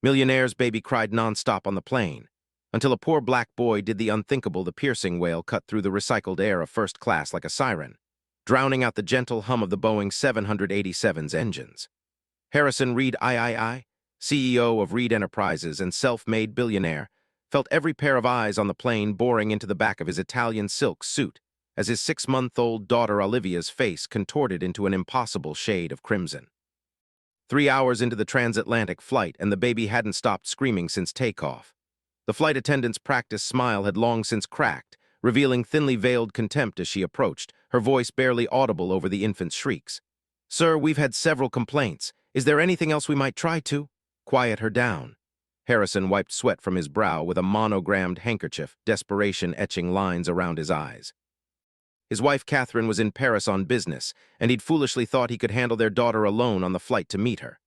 Millionaire's baby cried nonstop on the plane, until a poor black boy did the unthinkable. The piercing wail cut through the recycled air of first class like a siren, drowning out the gentle hum of the Boeing 787's engines. Harrison Reed III, CEO of Reed Enterprises and self-made billionaire, felt every pair of eyes on the plane boring into the back of his Italian silk suit as his 6-month-old daughter Olivia's face contorted into an impossible shade of crimson. 3 hours into the transatlantic flight, and the baby hadn't stopped screaming since takeoff. The flight attendant's practiced smile had long since cracked, revealing thinly veiled contempt as she approached, her voice barely audible over the infant's shrieks. "Sir, we've had several complaints. Is there anything else we might try to quiet her down?" Harrison wiped sweat from his brow with a monogrammed handkerchief, desperation etching lines around his eyes. His wife Catherine was in Paris on business, and he'd foolishly thought he could handle their daughter alone on the flight to meet her.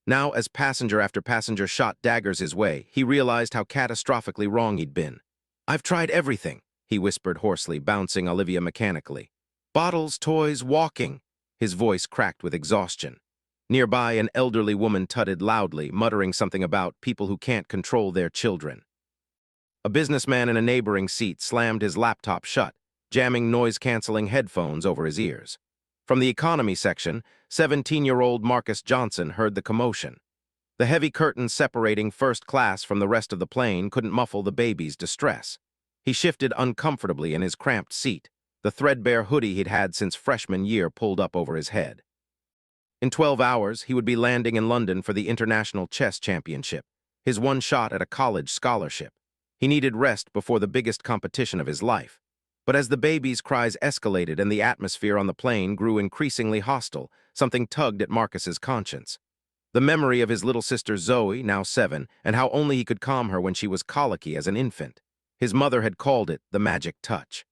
Now, as passenger after passenger shot daggers his way, he realized how catastrophically wrong he'd been. "I've tried everything," he whispered hoarsely, bouncing Olivia mechanically. "Bottles, toys, walking." His voice cracked with exhaustion. Nearby, an elderly woman tutted loudly, muttering something about people who can't control their children. A businessman in a neighboring seat slammed his laptop shut, jamming noise-canceling headphones over his ears. From the economy section, 17-year-old Marcus Johnson heard the commotion. The heavy curtains separating first class from the rest of the plane couldn't muffle the baby's distress. He shifted uncomfortably in his cramped seat, the threadbare hoodie he'd had since freshman year pulled up over his head. In 12 hours, he would be landing in London for the International Chess Championship, his one shot at a college scholarship. He needed rest before the biggest competition of his life. But as the baby's cries escalated and the atmosphere on the plane grew increasingly hostile, something tugged at Marcus's conscience. The memory of his little sister Zoe, now 7, and how only he could calm her when she was colicky as an infant. His mother had called it the magic touch.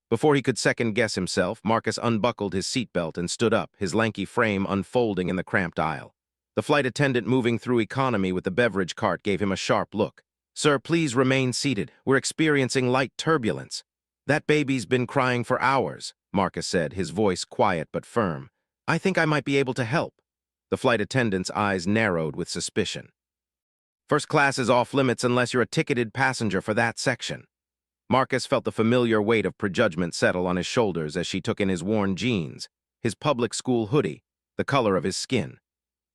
Before he could second-guess himself, Marcus unbuckled his seatbelt and stood up, his lanky frame unfolding in the cramped aisle. The flight attendant moving through economy with the beverage cart gave him a sharp look. "Sir, please remain seated. We're experiencing light turbulence." "That baby's been crying for hours," Marcus said, his voice quiet but firm. "I think I might be able to help." The flight attendant's eyes narrowed with suspicion. "First class is off limits unless you're a ticketed passenger for that section." Marcus felt the familiar weight of prejudgment settle on his shoulders as she took in his worn jeans, his public school hoodie, the color of his skin.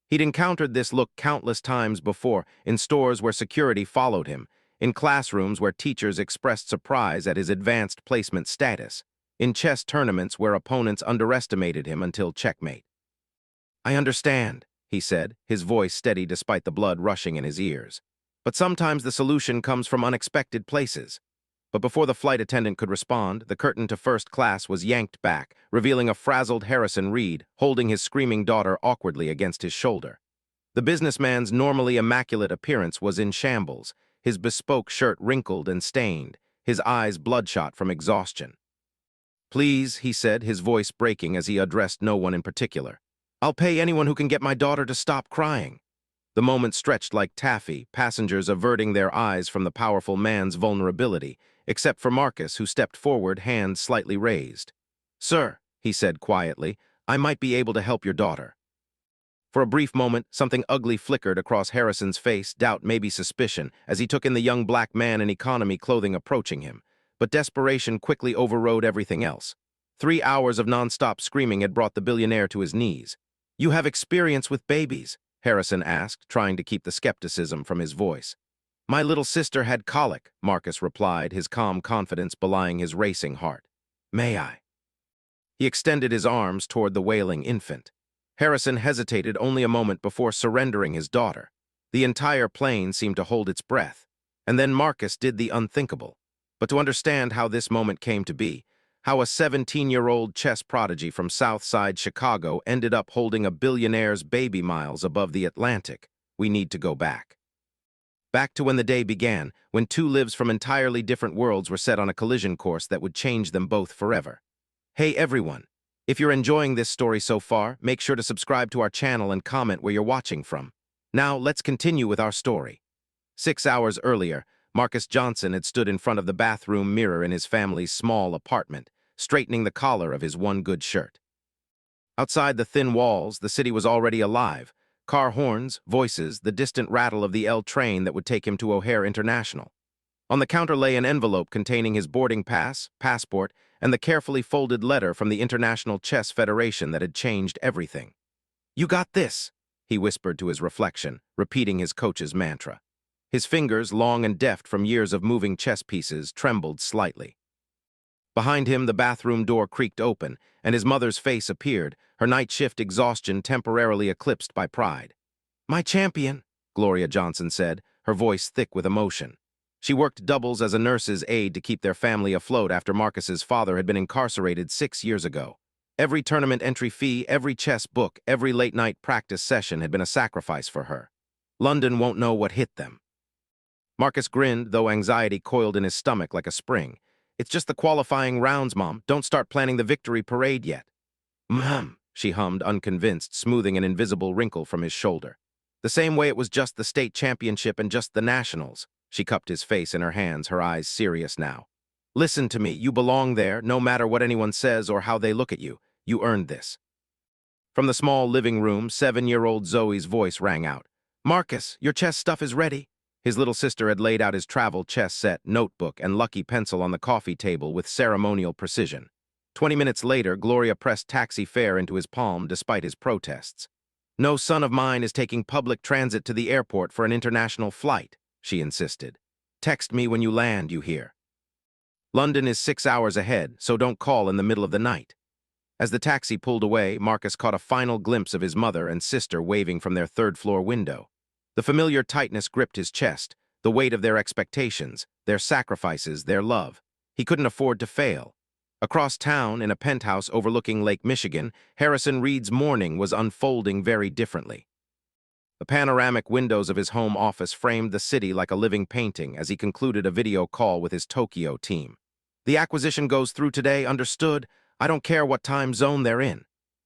He'd encountered this look countless times before, in stores where security followed him, in classrooms where teachers expressed surprise at his advanced placement status, in chess tournaments where opponents underestimated him until checkmate. "I understand," he said, his voice steady despite the blood rushing in his ears. "But sometimes the solution comes from unexpected places." But before the flight attendant could respond, the curtain to first class was yanked back, revealing a frazzled Harrison Reed holding his screaming daughter awkwardly against his shoulder. The businessman's normally immaculate appearance was in shambles, his bespoke shirt wrinkled and stained, his eyes bloodshot from exhaustion. "Please," he said, his voice breaking as he addressed no one in particular. "I'll pay anyone who can get my daughter to stop crying." The moment stretched like taffy, passengers averting their eyes from the powerful man's vulnerability, except for Marcus, who stepped forward, hands slightly raised. "Sir," he said quietly, "I might be able to help your daughter." For a brief moment, something ugly flickered across Harrison's face, doubt, maybe suspicion, as he took in the young black man in economy clothing approaching him. But desperation quickly overrode everything else. 3 hours of nonstop screaming had brought the billionaire to his knees. "You have experience with babies?" Harrison asked, trying to keep the skepticism from his voice. "My little sister had colic," Marcus replied, his calm confidence belying his racing heart. "May I?" He extended his arms toward the wailing infant. Harrison hesitated only a moment before surrendering his daughter. The entire plane seemed to hold its breath. And then Marcus did the unthinkable. But to understand how this moment came to be, how a 17-year-old chess prodigy from Southside Chicago ended up holding a billionaire's baby miles above the Atlantic, we need to go back. Back to when the day began, when two lives from entirely different worlds were set on a collision course that would change them both forever. Hey everyone! If you're enjoying this story so far, make sure to subscribe to our channel and comment where you're watching from. Now, let's continue with our story. 6 hours earlier, Marcus Johnson had stood in front of the bathroom mirror in his family's small apartment, straightening the collar of his one good shirt. Outside the thin walls, the city was already alive, Car horns, voices, the distant rattle of the L train that would take him to O'Hare International. On the counter lay an envelope containing his boarding pass, passport, and the carefully folded letter from the International Chess Federation that had changed everything. "You got this," he whispered to his reflection, repeating his coach's mantra. His fingers, long and deft from years of moving chess pieces, trembled slightly. Behind him, the bathroom door creaked open, and his mother's face appeared, her night shift exhaustion temporarily eclipsed by pride. "My champion," Gloria Johnson said, her voice thick with emotion. She worked doubles as a nurse's aide to keep their family afloat after Marcus's father had been incarcerated 6 years ago. Every tournament entry fee, every chess book, every late-night practice session had been a sacrifice for her. London won't know what hit them. Marcus grinned, though anxiety coiled in his stomach like a spring. "It's just the qualifying rounds, Mom. Don't start planning the victory parade yet." "Mom," she hummed, unconvinced, smoothing an invisible wrinkle from his shoulder. "The same way it was just the state championship and just the nationals." She cupped his face in her hands, her eyes serious now. "Listen to me. You belong there, no matter what anyone says or how they look at you. You earned this." From the small living room, 7-year-old Zoe's voice rang out. "Marcus, your chess stuff is ready." His little sister had laid out his travel chess set, notebook, and lucky pencil on the coffee table with ceremonial precision. 20 minutes later, Gloria pressed taxi fare into his palm despite his protests. "No son of mine is taking public transit to the airport for an international flight," she insisted. "Text me when you land, you hear? London is 6 hours ahead, so don't call in the middle of the night." As the taxi pulled away, Marcus caught a final glimpse of his mother and sister waving from their third-floor window. The familiar tightness gripped his chest, the weight of their expectations, their sacrifices, their love. He couldn't afford to fail. Across town, in a penthouse overlooking Lake Michigan, Harrison Reed's morning was unfolding very differently. The panoramic windows of his home office framed the city like a living painting as he concluded a video call with his Tokyo team. "The acquisition goes through today, understood? I don't care what time zone they're in."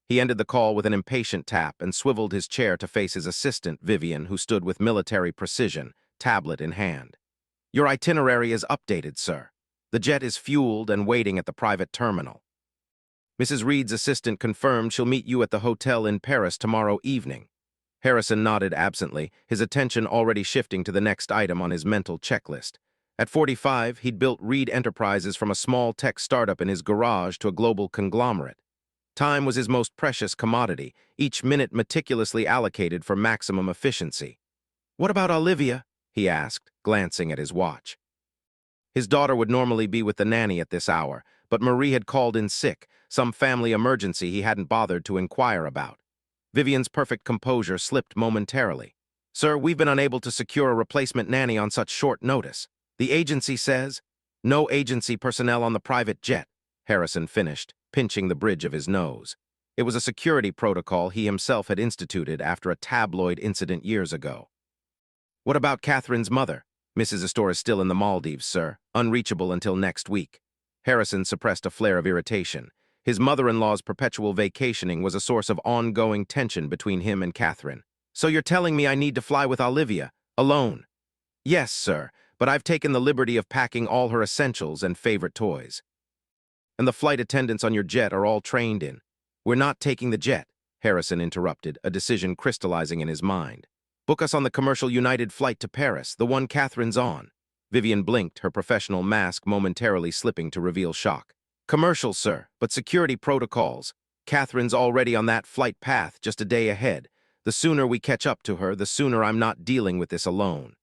He ended the call with an impatient tap and swiveled his chair to face his assistant, Vivian, who stood with military precision, tablet in hand. "Your itinerary is updated, sir. The jet is fueled and waiting at the private terminal." Mrs. Reed's assistant confirmed she'll meet you at the hotel in Paris tomorrow evening. Harrison nodded absently, his attention already shifting to the next item on his mental checklist. At 45, he'd built Reed Enterprises from a small tech startup in his garage to a global conglomerate. Time was his most precious commodity, each minute meticulously allocated for maximum efficiency. "What about Olivia?" he asked, glancing at his watch. His daughter would normally be with the nanny at this hour, but Marie had called in sick, some family emergency he hadn't bothered to inquire about. Vivian's perfect composure slipped momentarily. "Sir, we've been unable to secure a replacement nanny on such short notice. The agency says—" "No agency personnel on the private jet," Harrison finished, pinching the bridge of his nose. It was a security protocol he himself had instituted after a tabloid incident years ago. "What about Catherine's mother?" "Mrs. Astor is still in the Maldives, sir, unreachable until next week." Harrison suppressed a flare of irritation. His mother-in-law's perpetual vacationing was a source of ongoing tension between him and Catherine. "So you're telling me I need to fly with Olivia, alone?" "Yes, sir, but I've taken the liberty of packing all her essentials and favorite toys." "And the flight attendants on your jet are all trained in—" "We're not taking the jet," Harrison interrupted, a decision crystallizing in his mind. "Book us on the commercial United flight to Paris, the one Catherine's on." Vivian blinked, her professional mask momentarily slipping to reveal shock. "Commercial, sir, but security protocols. Catherine's already on that flight path, just a day ahead. The sooner we catch up to her, the sooner I'm not dealing with this alone."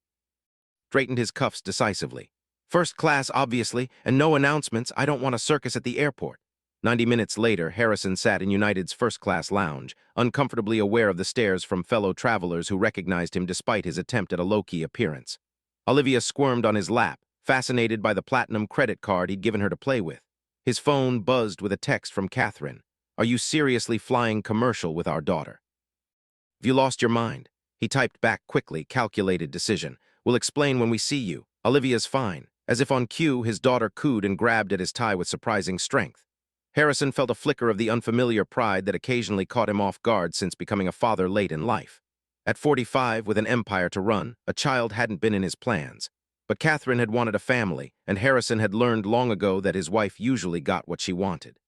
Straightened his cuffs decisively. "First class, obviously, and no announcements. I don't want a circus at the airport." 90 minutes later, Harrison sat in United's first-class lounge, uncomfortably aware of the stares from fellow travelers who recognized him despite his attempt at a low-key appearance. Olivia squirmed on his lap, fascinated by the platinum credit card he'd given her to play with. His phone buzzed with a text from Catherine. "Are you seriously flying commercial with our daughter?" "Have you lost your mind?" He typed back quickly, calculated decision. "We'll explain when we see you. Olivia's fine." As if on cue, his daughter cooed and grabbed at his tie with surprising strength. Harrison felt a flicker of the unfamiliar pride that occasionally caught him off guard since becoming a father late in life. At 45, with an empire to run, a child hadn't been in his plans. But Catherine had wanted a family, and Harrison had learned long ago that his wife usually got what she wanted.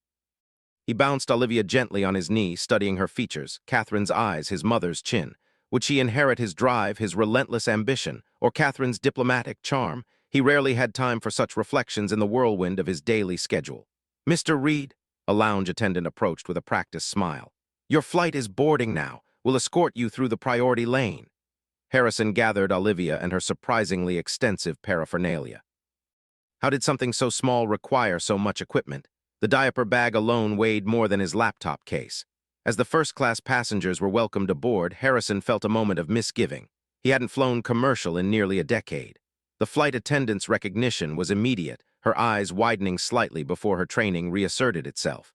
He bounced Olivia gently on his knee, studying her features, Catherine's eyes, his mother's chin. Would she inherit his drive, his relentless ambition, or Catherine's diplomatic charm? He rarely had time for such reflections in the whirlwind of his daily schedule. "Mr. Reed," a lounge attendant approached with a practiced smile. "Your flight is boarding now. We'll escort you through the priority lane." Harrison gathered Olivia and her surprisingly extensive paraphernalia. How did something so small require so much equipment? The diaper bag alone weighed more than his laptop case. As the first-class passengers were welcomed aboard, Harrison felt a moment of misgiving. He hadn't flown commercial in nearly a decade. The flight attendant's recognition was immediate, her eyes widening slightly before her training reasserted itself.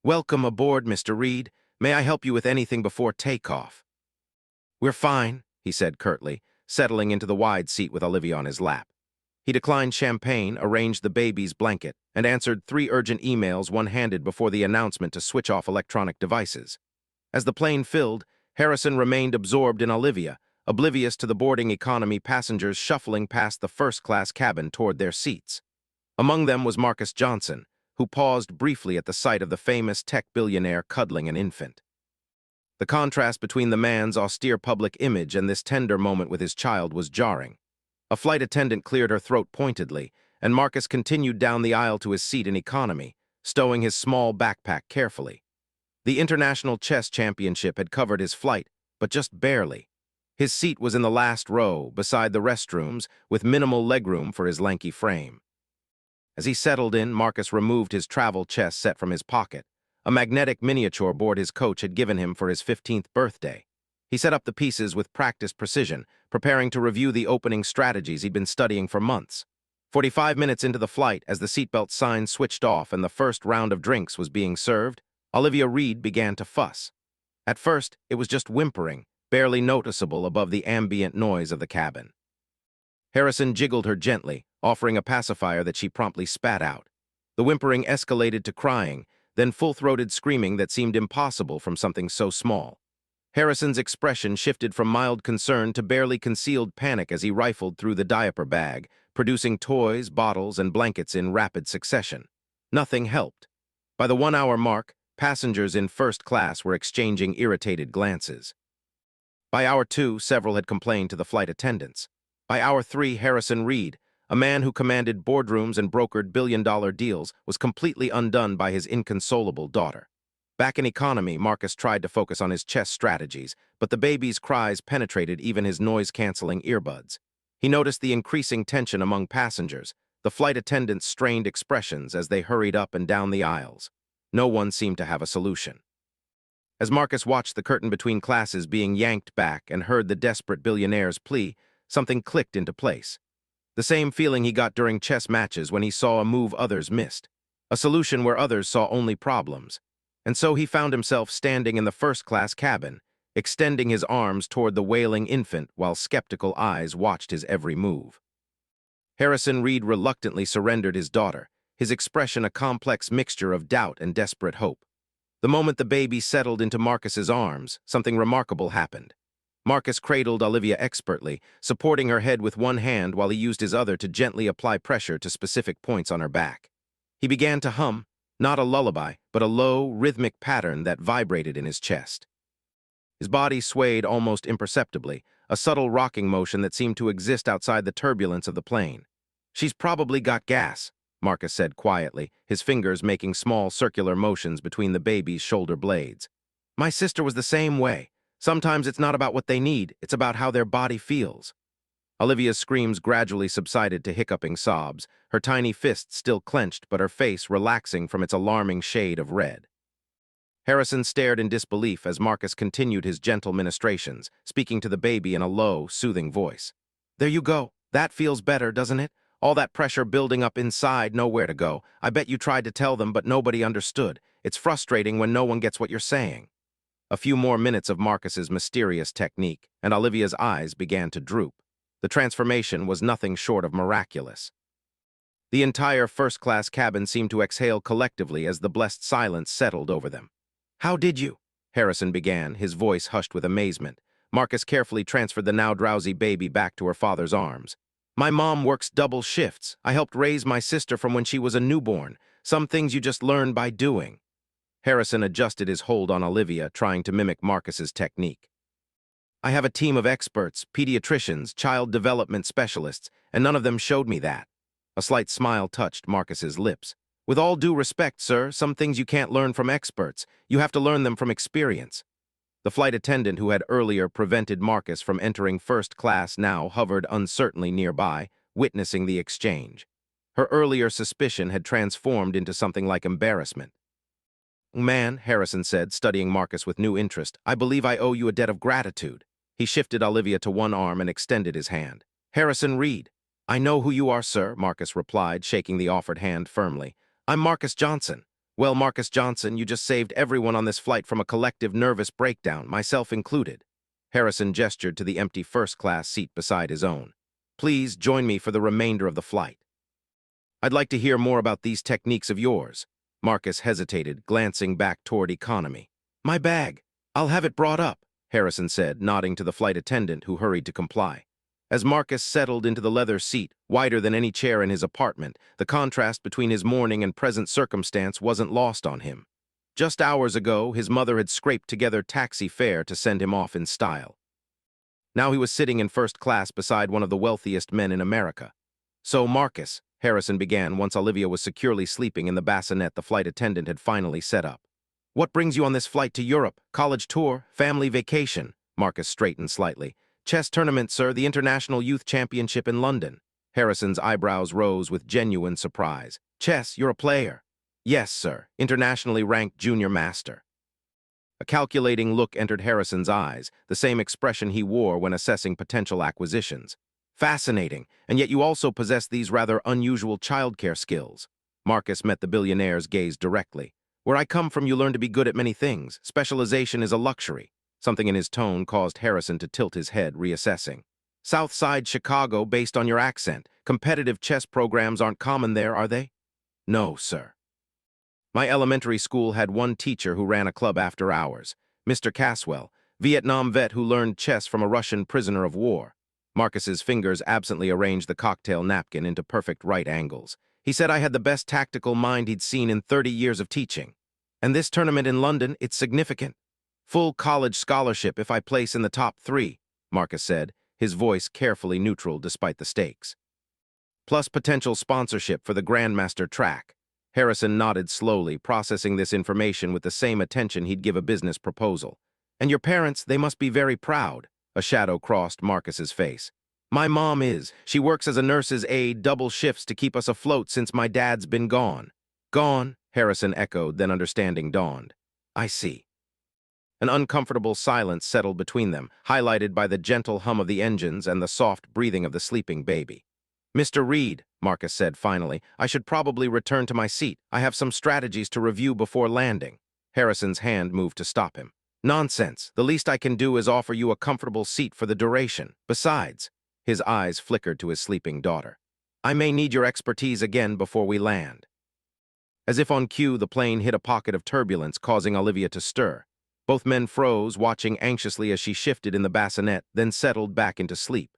"Welcome aboard, Mr. Reed. May I help you with anything before takeoff?" "We're fine," he said curtly, settling into the wide seat with Olivia on his lap. He declined champagne, arranged the baby's blanket, and answered 3 urgent emails one-handed before the announcement to switch off electronic devices. As the plane filled, Harrison remained absorbed in Olivia, oblivious to the boarding economy passengers shuffling past the first-class cabin toward their seats. Among them was Marcus Johnson, who paused briefly at the sight of the famous tech billionaire cuddling an infant. The contrast between the man's austere public image and this tender moment with his child was jarring. A flight attendant cleared her throat pointedly, and Marcus continued down the aisle to his seat in economy, stowing his small backpack carefully. The International Chess Championship had covered his flight, but just barely. His seat was in the last row, beside the restrooms, with minimal legroom for his lanky frame. As he settled in, Marcus removed his travel chess set from his pocket, a magnetic miniature board his coach had given him for his 15th birthday. He set up the pieces with practiced precision, preparing to review the opening strategies he'd been studying for months. 45 minutes into the flight, as the seatbelt sign switched off and the first round of drinks was being served, Olivia Reed began to fuss. At first, it was just whimpering, barely noticeable above the ambient noise of the cabin. Harrison jiggled her gently, offering a pacifier that she promptly spat out. The whimpering escalated to crying, then full-throated screaming that seemed impossible from something so small. Harrison's expression shifted from mild concern to barely concealed panic as he rifled through the diaper bag, producing toys, bottles, and blankets in rapid succession. Nothing helped. By the 1-hour mark, passengers in first class were exchanging irritated glances. By hour 2, several had complained to the flight attendants. By hour 3, Harrison Reed, a man who commanded boardrooms and brokered billion-dollar deals, was completely undone by his inconsolable daughter. Back in economy, Marcus tried to focus on his chess strategies, but the baby's cries penetrated even his noise-canceling earbuds. He noticed the increasing tension among passengers, the flight attendants' strained expressions as they hurried up and down the aisles. No one seemed to have a solution. As Marcus watched the curtain between classes being yanked back and heard the desperate billionaire's plea, something clicked into place. The same feeling he got during chess matches when he saw a move others missed, a solution where others saw only problems. And so he found himself standing in the first-class cabin, extending his arms toward the wailing infant while skeptical eyes watched his every move. Harrison Reed reluctantly surrendered his daughter, his expression a complex mixture of doubt and desperate hope. The moment the baby settled into Marcus's arms, something remarkable happened. Marcus cradled Olivia expertly, supporting her head with one hand while he used his other to gently apply pressure to specific points on her back. He began to hum, not a lullaby, but a low, rhythmic pattern that vibrated in his chest. His body swayed almost imperceptibly, a subtle rocking motion that seemed to exist outside the turbulence of the plane. "She's probably got gas," Marcus said quietly, his fingers making small circular motions between the baby's shoulder blades. "My sister was the same way. Sometimes it's not about what they need, it's about how their body feels." Olivia's screams gradually subsided to hiccuping sobs, her tiny fists still clenched but her face relaxing from its alarming shade of red. Harrison stared in disbelief as Marcus continued his gentle ministrations, speaking to the baby in a low, soothing voice. "There you go. That feels better, doesn't it? All that pressure building up inside, nowhere to go. I bet you tried to tell them, but nobody understood. It's frustrating when no one gets what you're saying." A few more minutes of Marcus's mysterious technique, and Olivia's eyes began to droop. The transformation was nothing short of miraculous. The entire first-class cabin seemed to exhale collectively as the blessed silence settled over them. "How did you?" Harrison began, his voice hushed with amazement. Marcus carefully transferred the now drowsy baby back to her father's arms. "My mom works double shifts. I helped raise my sister from when she was a newborn. Some things you just learn by doing." Harrison adjusted his hold on Olivia, trying to mimic Marcus's technique. I have a team of experts, pediatricians, child development specialists, and none of them showed me that. A slight smile touched Marcus's lips. With all due respect, sir, some things you can't learn from experts. You have to learn them from experience. The flight attendant who had earlier prevented Marcus from entering first class now hovered uncertainly nearby, witnessing the exchange. Her earlier suspicion had transformed into something like embarrassment. Man, Harrison said, studying Marcus with new interest, I believe I owe you a debt of gratitude. He shifted Olivia to one arm and extended his hand. Harrison Reed. I know who you are, sir, Marcus replied, shaking the offered hand firmly. I'm Marcus Johnson. Well, Marcus Johnson, you just saved everyone on this flight from a collective nervous breakdown, myself included. Harrison gestured to the empty first-class seat beside his own. Please join me for the remainder of the flight. I'd like to hear more about these techniques of yours. Marcus hesitated, glancing back toward economy. My bag. I'll have it brought up, Harrison said, nodding to the flight attendant who hurried to comply. As Marcus settled into the leather seat, wider than any chair in his apartment, the contrast between his morning and present circumstance wasn't lost on him. Just hours ago, his mother had scraped together taxi fare to send him off in style. Now he was sitting in first class beside one of the wealthiest men in America. So, Marcus, Harrison began once Olivia was securely sleeping in the bassinet the flight attendant had finally set up. What brings you on this flight to Europe? College tour? Family vacation? Marcus straightened slightly. Chess tournament, sir, the International Youth Championship in London. Harrison's eyebrows rose with genuine surprise. Chess, you're a player? Yes, sir, internationally ranked junior master. A calculating look entered Harrison's eyes, the same expression he wore when assessing potential acquisitions. Fascinating, and yet you also possess these rather unusual childcare skills. Marcus met the billionaire's gaze directly. Where I come from, you learn to be good at many things. Specialization is a luxury. Something in his tone caused Harrison to tilt his head, reassessing. South Side Chicago, based on your accent. Competitive chess programs aren't common there, are they? No, sir. My elementary school had one teacher who ran a club after hours. Mr. Caswell, Vietnam vet who learned chess from a Russian prisoner of war. Marcus's fingers absently arranged the cocktail napkin into perfect right angles. He said I had the best tactical mind he'd seen in 30 years of teaching. And this tournament in London, it's significant. Full college scholarship if I place in the top 3, Marcus said, his voice carefully neutral despite the stakes. Plus potential sponsorship for the Grandmaster track. Harrison nodded slowly, processing this information with the same attention he'd give a business proposal. And your parents, they must be very proud. A shadow crossed Marcus's face. My mom is. She works as a nurse's aide, double shifts to keep us afloat since my dad's been gone. Gone, Harrison echoed, then understanding dawned. I see. An uncomfortable silence settled between them, highlighted by the gentle hum of the engines and the soft breathing of the sleeping baby. Mr. Reed, Marcus said finally, I should probably return to my seat. I have some strategies to review before landing. Harrison's hand moved to stop him. Nonsense. The least I can do is offer you a comfortable seat for the duration. Besides, his eyes flickered to his sleeping daughter. I may need your expertise again before we land. As if on cue, the plane hit a pocket of turbulence, causing Olivia to stir. Both men froze, watching anxiously as she shifted in the bassinet, then settled back into sleep.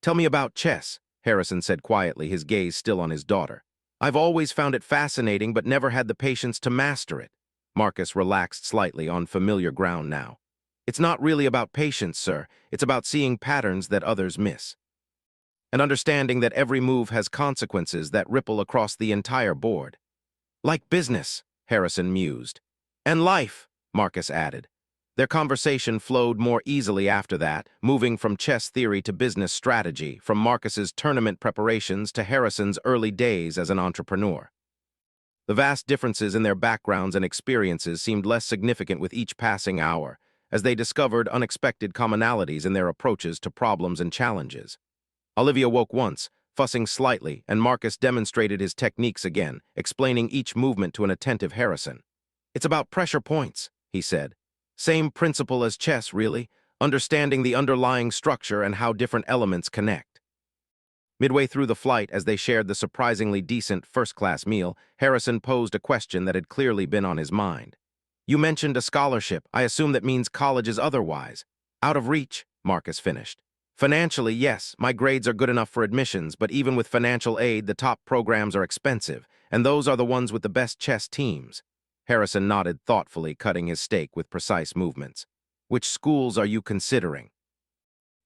Tell me about chess, Harrison said quietly, his gaze still on his daughter. I've always found it fascinating, but never had the patience to master it. Marcus relaxed slightly, on familiar ground now. It's not really about patience, sir. It's about seeing patterns that others miss. And understanding that every move has consequences that ripple across the entire board. Like business, Harrison mused. And life, Marcus added. Their conversation flowed more easily after that, moving from chess theory to business strategy, from Marcus's tournament preparations to Harrison's early days as an entrepreneur. The vast differences in their backgrounds and experiences seemed less significant with each passing hour, as they discovered unexpected commonalities in their approaches to problems and challenges. Olivia woke once, fussing slightly, and Marcus demonstrated his techniques again, explaining each movement to an attentive Harrison. It's about pressure points, he said. Same principle as chess, really, understanding the underlying structure and how different elements connect. Midway through the flight, as they shared the surprisingly decent first-class meal, Harrison posed a question that had clearly been on his mind. You mentioned a scholarship. I assume that means college is otherwise. Out of reach, Marcus finished. Financially, yes, my grades are good enough for admissions, but even with financial aid, the top programs are expensive, and those are the ones with the best chess teams. Harrison nodded thoughtfully, cutting his steak with precise movements. Which schools are you considering?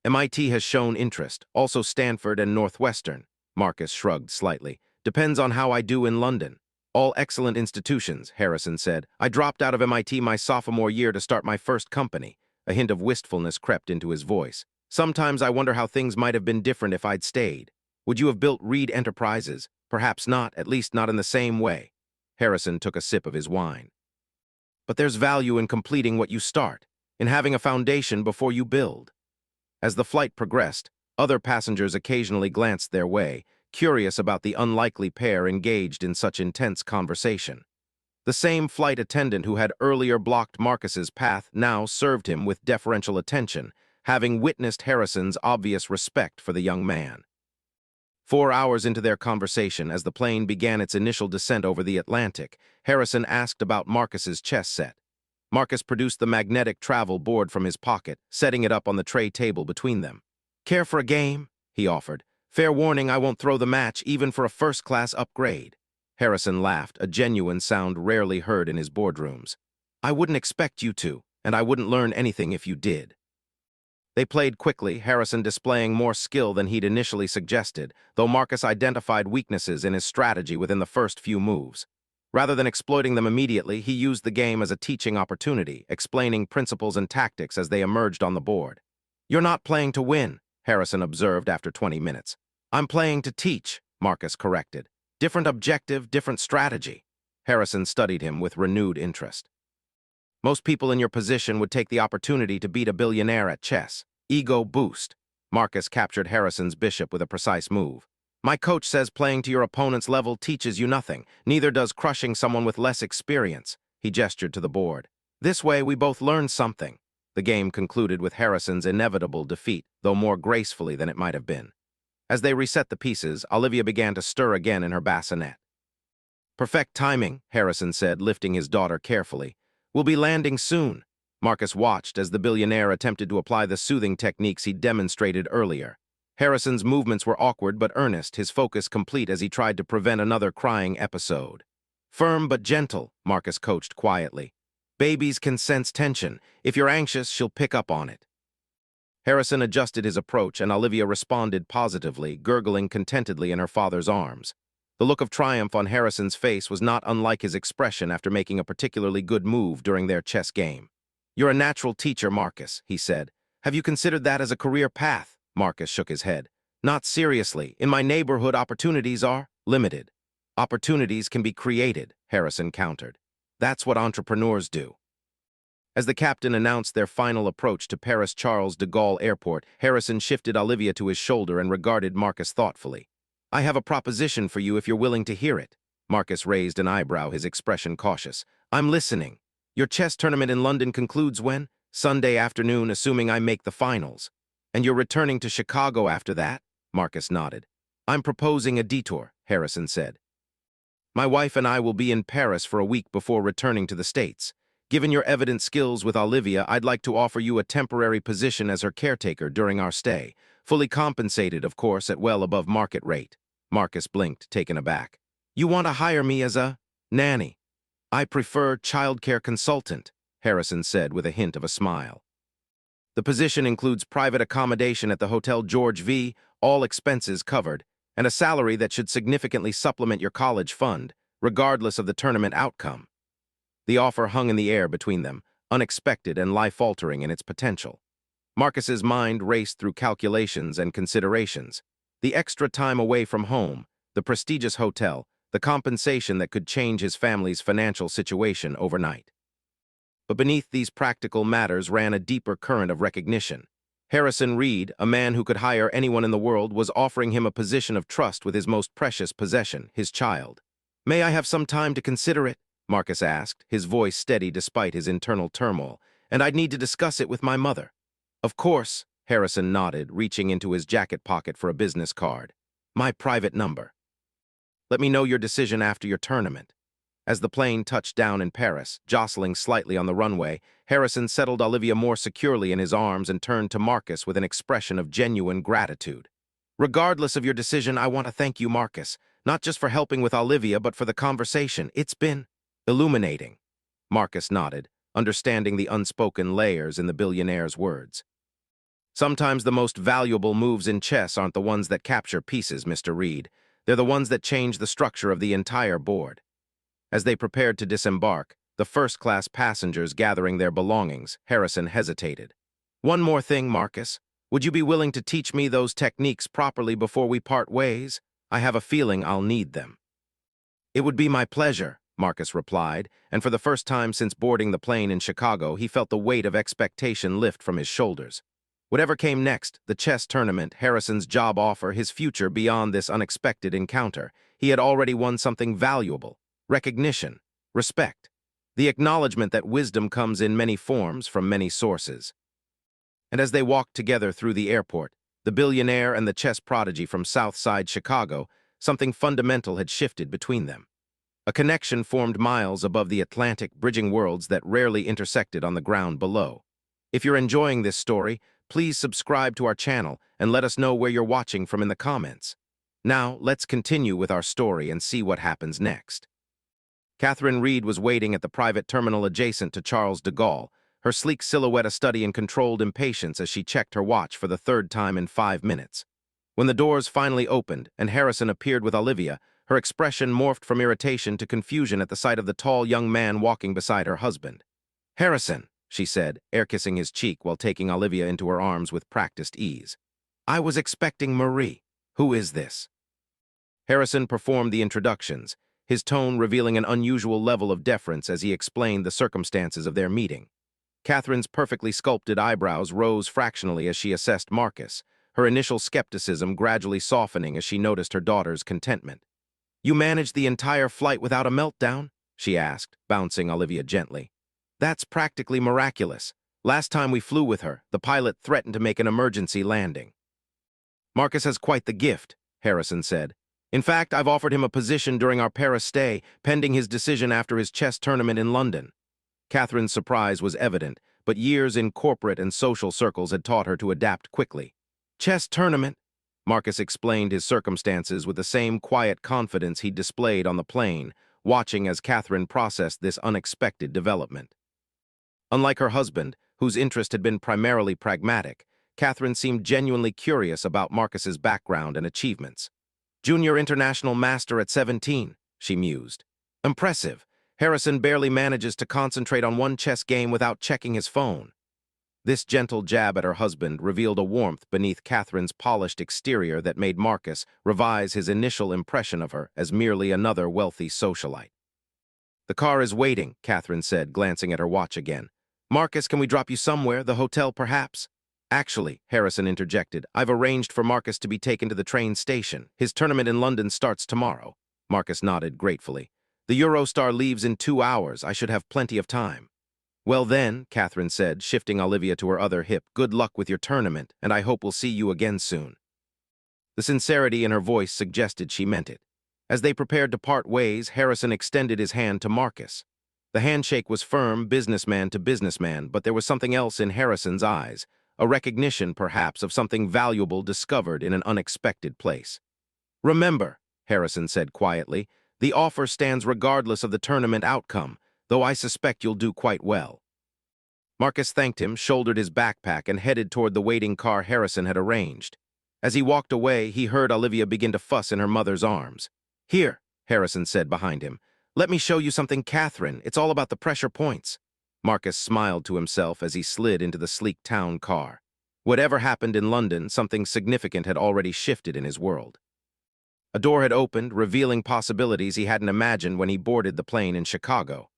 MIT has shown interest, also Stanford and Northwestern. Marcus shrugged slightly. Depends on how I do in London. All excellent institutions, Harrison said. I dropped out of MIT my sophomore year to start my first company. A hint of wistfulness crept into his voice. Sometimes I wonder how things might have been different if I'd stayed. Would you have built Reed Enterprises? Perhaps not, at least not in the same way. Harrison took a sip of his wine. But there's value in completing what you start, in having a foundation before you build. As the flight progressed, other passengers occasionally glanced their way, curious about the unlikely pair engaged in such intense conversation. The same flight attendant who had earlier blocked Marcus's path now served him with deferential attention, having witnessed Harrison's obvious respect for the young man. 4 hours into their conversation, as the plane began its initial descent over the Atlantic, Harrison asked about Marcus's chess set. Marcus produced the magnetic travel board from his pocket, setting it up on the tray table between them. "Care for a game?" he offered. "Fair warning, I won't throw the match, even for a first-class upgrade." Harrison laughed, a genuine sound rarely heard in his boardrooms. "I wouldn't expect you to, and I wouldn't learn anything if you did." They played quickly, Harrison displaying more skill than he'd initially suggested, though Marcus identified weaknesses in his strategy within the first few moves. Rather than exploiting them immediately, he used the game as a teaching opportunity, explaining principles and tactics as they emerged on the board. "You're not playing to win," Harrison observed after 20 minutes. "I'm playing to teach," Marcus corrected. "Different objective, different strategy." Harrison studied him with renewed interest. "Most people in your position would take the opportunity to beat a billionaire at chess. Ego boost." Marcus captured Harrison's bishop with a precise move. "My coach says playing to your opponent's level teaches you nothing. Neither does crushing someone with less experience." He gestured to the board. "This way, we both learn something." The game concluded with Harrison's inevitable defeat, though more gracefully than it might have been. As they reset the pieces, Olivia began to stir again in her bassinet. "Perfect timing," Harrison said, lifting his daughter carefully. "We'll be landing soon." Marcus watched as the billionaire attempted to apply the soothing techniques he'd demonstrated earlier. Harrison's movements were awkward but earnest, his focus complete as he tried to prevent another crying episode. "Firm but gentle," Marcus coached quietly. "Babies can sense tension. If you're anxious, she'll pick up on it." Harrison adjusted his approach, and Olivia responded positively, gurgling contentedly in her father's arms. The look of triumph on Harrison's face was not unlike his expression after making a particularly good move during their chess game. "You're a natural teacher, Marcus," he said. "Have you considered that as a career path?" Marcus shook his head. "Not seriously. In my neighborhood, opportunities are limited." "Opportunities can be created," Harrison countered. "That's what entrepreneurs do." As the captain announced their final approach to Paris Charles de Gaulle Airport, Harrison shifted Olivia to his shoulder and regarded Marcus thoughtfully. "I have a proposition for you if you're willing to hear it." Marcus raised an eyebrow, his expression cautious. "I'm listening. Your chess tournament in London concludes when?" "Sunday afternoon, assuming I make the finals." "And you're returning to Chicago after that?" Marcus nodded. "I'm proposing a detour," Harrison said. "My wife and I will be in Paris for a week before returning to the States. Given your evident skills with Olivia, I'd like to offer you a temporary position as her caretaker during our stay. Fully compensated, of course, at well above market rate." Marcus blinked, taken aback. "You want to hire me as a nanny?" "I prefer childcare consultant," Harrison said with a hint of a smile. "The position includes private accommodation at the Hotel George V, all expenses covered, and a salary that should significantly supplement your college fund, regardless of the tournament outcome." The offer hung in the air between them, unexpected and life-altering in its potential. Marcus's mind raced through calculations and considerations. The extra time away from home, the prestigious hotel, the compensation that could change his family's financial situation overnight. But beneath these practical matters ran a deeper current of recognition. Harrison Reed, a man who could hire anyone in the world, was offering him a position of trust with his most precious possession, his child. "May I have some time to consider it?" Marcus asked, his voice steady despite his internal turmoil. "And I'd need to discuss it with my mother." "Of course," Harrison nodded, reaching into his jacket pocket for a business card. "My private number. Let me know your decision after your tournament." As the plane touched down in Paris, jostling slightly on the runway, Harrison settled Olivia more securely in his arms and turned to Marcus with an expression of genuine gratitude. "Regardless of your decision, I want to thank you, Marcus, not just for helping with Olivia, but for the conversation. It's been illuminating." Marcus nodded, understanding the unspoken layers in the billionaire's words. Sometimes the most valuable moves in chess aren't the ones that capture pieces, Mr. Reed. They're the ones that change the structure of the entire board. As they prepared to disembark, the first-class passengers gathering their belongings, Harrison hesitated. "One more thing, Marcus. Would you be willing to teach me those techniques properly before we part ways? I have a feeling I'll need them." "It would be my pleasure," Marcus replied, and for the first time since boarding the plane in Chicago, he felt the weight of expectation lift from his shoulders. Whatever came next, the chess tournament, Harrison's job offer, his future beyond this unexpected encounter, he had already won something valuable: recognition, respect, the acknowledgement that wisdom comes in many forms from many sources. And as they walked together through the airport, the billionaire and the chess prodigy from South Side Chicago, something fundamental had shifted between them. A connection formed miles above the Atlantic, bridging worlds that rarely intersected on the ground below. If you're enjoying this story, please subscribe to our channel and let us know where you're watching from in the comments. Now, let's continue with our story and see what happens next. Catherine Reed was waiting at the private terminal adjacent to Charles de Gaulle, her sleek silhouette a study in controlled impatience as she checked her watch for the third time in 5 minutes. When the doors finally opened and Harrison appeared with Olivia, her expression morphed from irritation to confusion at the sight of the tall young man walking beside her husband. "Harrison," she said, air-kissing his cheek while taking Olivia into her arms with practiced ease. "I was expecting Marie. Who is this?" Harrison performed the introductions, his tone revealing an unusual level of deference as he explained the circumstances of their meeting. Catherine's perfectly sculpted eyebrows rose fractionally as she assessed Marcus, her initial skepticism gradually softening as she noticed her daughter's contentment. "You managed the entire flight without a meltdown?" she asked, bouncing Olivia gently. "That's practically miraculous. Last time we flew with her, the pilot threatened to make an emergency landing." "Marcus has quite the gift," Harrison said. "In fact, I've offered him a position during our Paris stay, pending his decision after his chess tournament in London." Catherine's surprise was evident, but years in corporate and social circles had taught her to adapt quickly. "Chess tournament?" Marcus explained his circumstances with the same quiet confidence he'd displayed on the plane, watching as Catherine processed this unexpected development. Unlike her husband, whose interest had been primarily pragmatic, Catherine seemed genuinely curious about Marcus's background and achievements. "Junior international master at 17, she mused. "Impressive. Harrison barely manages to concentrate on one chess game without checking his phone." This gentle jab at her husband revealed a warmth beneath Catherine's polished exterior that made Marcus revise his initial impression of her as merely another wealthy socialite. "The car is waiting," Catherine said, glancing at her watch again. "Marcus, can we drop you somewhere? The hotel, perhaps?" "Actually," Harrison interjected, "I've arranged for Marcus to be taken to the train station. His tournament in London starts tomorrow." Marcus nodded gratefully. "The Eurostar leaves in 2 hours. I should have plenty of time." "Well then," Catherine said, shifting Olivia to her other hip, "good luck with your tournament, and I hope we'll see you again soon." The sincerity in her voice suggested she meant it. As they prepared to part ways, Harrison extended his hand to Marcus. The handshake was firm, businessman to businessman, but there was something else in Harrison's eyes, a recognition, perhaps, of something valuable discovered in an unexpected place. "Remember," Harrison said quietly, "the offer stands regardless of the tournament outcome, though I suspect you'll do quite well." Marcus thanked him, shouldered his backpack, and headed toward the waiting car Harrison had arranged. As he walked away, he heard Olivia begin to fuss in her mother's arms. "Here," Harrison said behind him. "Let me show you something, Catherine. It's all about the pressure points." Marcus smiled to himself as he slid into the sleek town car. Whatever happened in London, something significant had already shifted in his world. A door had opened, revealing possibilities he hadn't imagined when he boarded the plane in Chicago.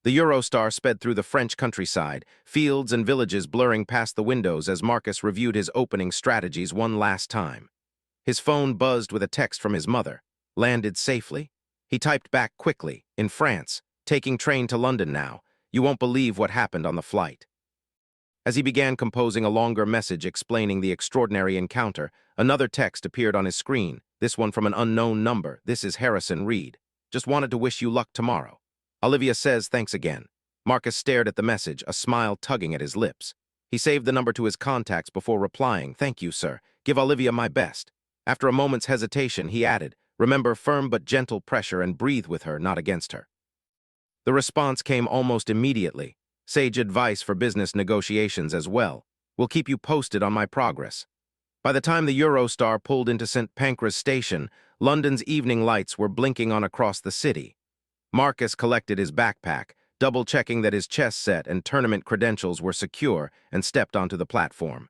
The Eurostar sped through the French countryside, fields and villages blurring past the windows as Marcus reviewed his opening strategies one last time. His phone buzzed with a text from his mother. "Landed safely?" He typed back quickly, "In France. Taking train to London now. You won't believe what happened on the flight." As he began composing a longer message explaining the extraordinary encounter, another text appeared on his screen, this one from an unknown number. "This is Harrison Reed. Just wanted to wish you luck tomorrow. Olivia says thanks again." Marcus stared at the message, a smile tugging at his lips. He saved the number to his contacts before replying, "Thank you, sir. Give Olivia my best." After a moment's hesitation, he added, "Remember firm but gentle pressure and breathe with her, not against her." The response came almost immediately, sage advice for business negotiations as well. We'll keep you posted on my progress. By the time the Eurostar pulled into St. Pancras Station, London's evening lights were blinking on across the city. Marcus collected his backpack, double-checking that his chess set and tournament credentials were secure, and stepped onto the platform.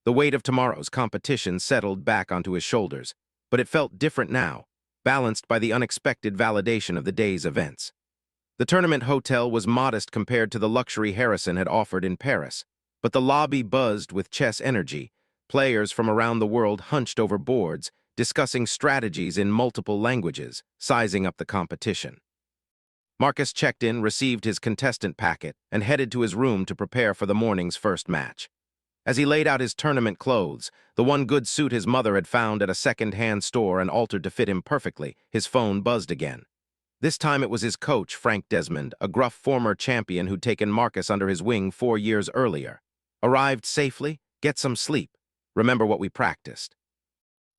The weight of tomorrow's competition settled back onto his shoulders, but it felt different now, balanced by the unexpected validation of the day's events. The tournament hotel was modest compared to the luxury Harrison had offered in Paris, but the lobby buzzed with chess energy. Players from around the world hunched over boards, discussing strategies in multiple languages, sizing up the competition. Marcus checked in, received his contestant packet, and headed to his room to prepare for the morning's first match. As he laid out his tournament clothes, the one good suit his mother had found at a second-hand store and altered to fit him perfectly, his phone buzzed again. This time it was his coach, Frank Desmond, a gruff former champion who'd taken Marcus under his wing 4 years earlier. Arrived safely? Get some sleep. Remember what we practiced.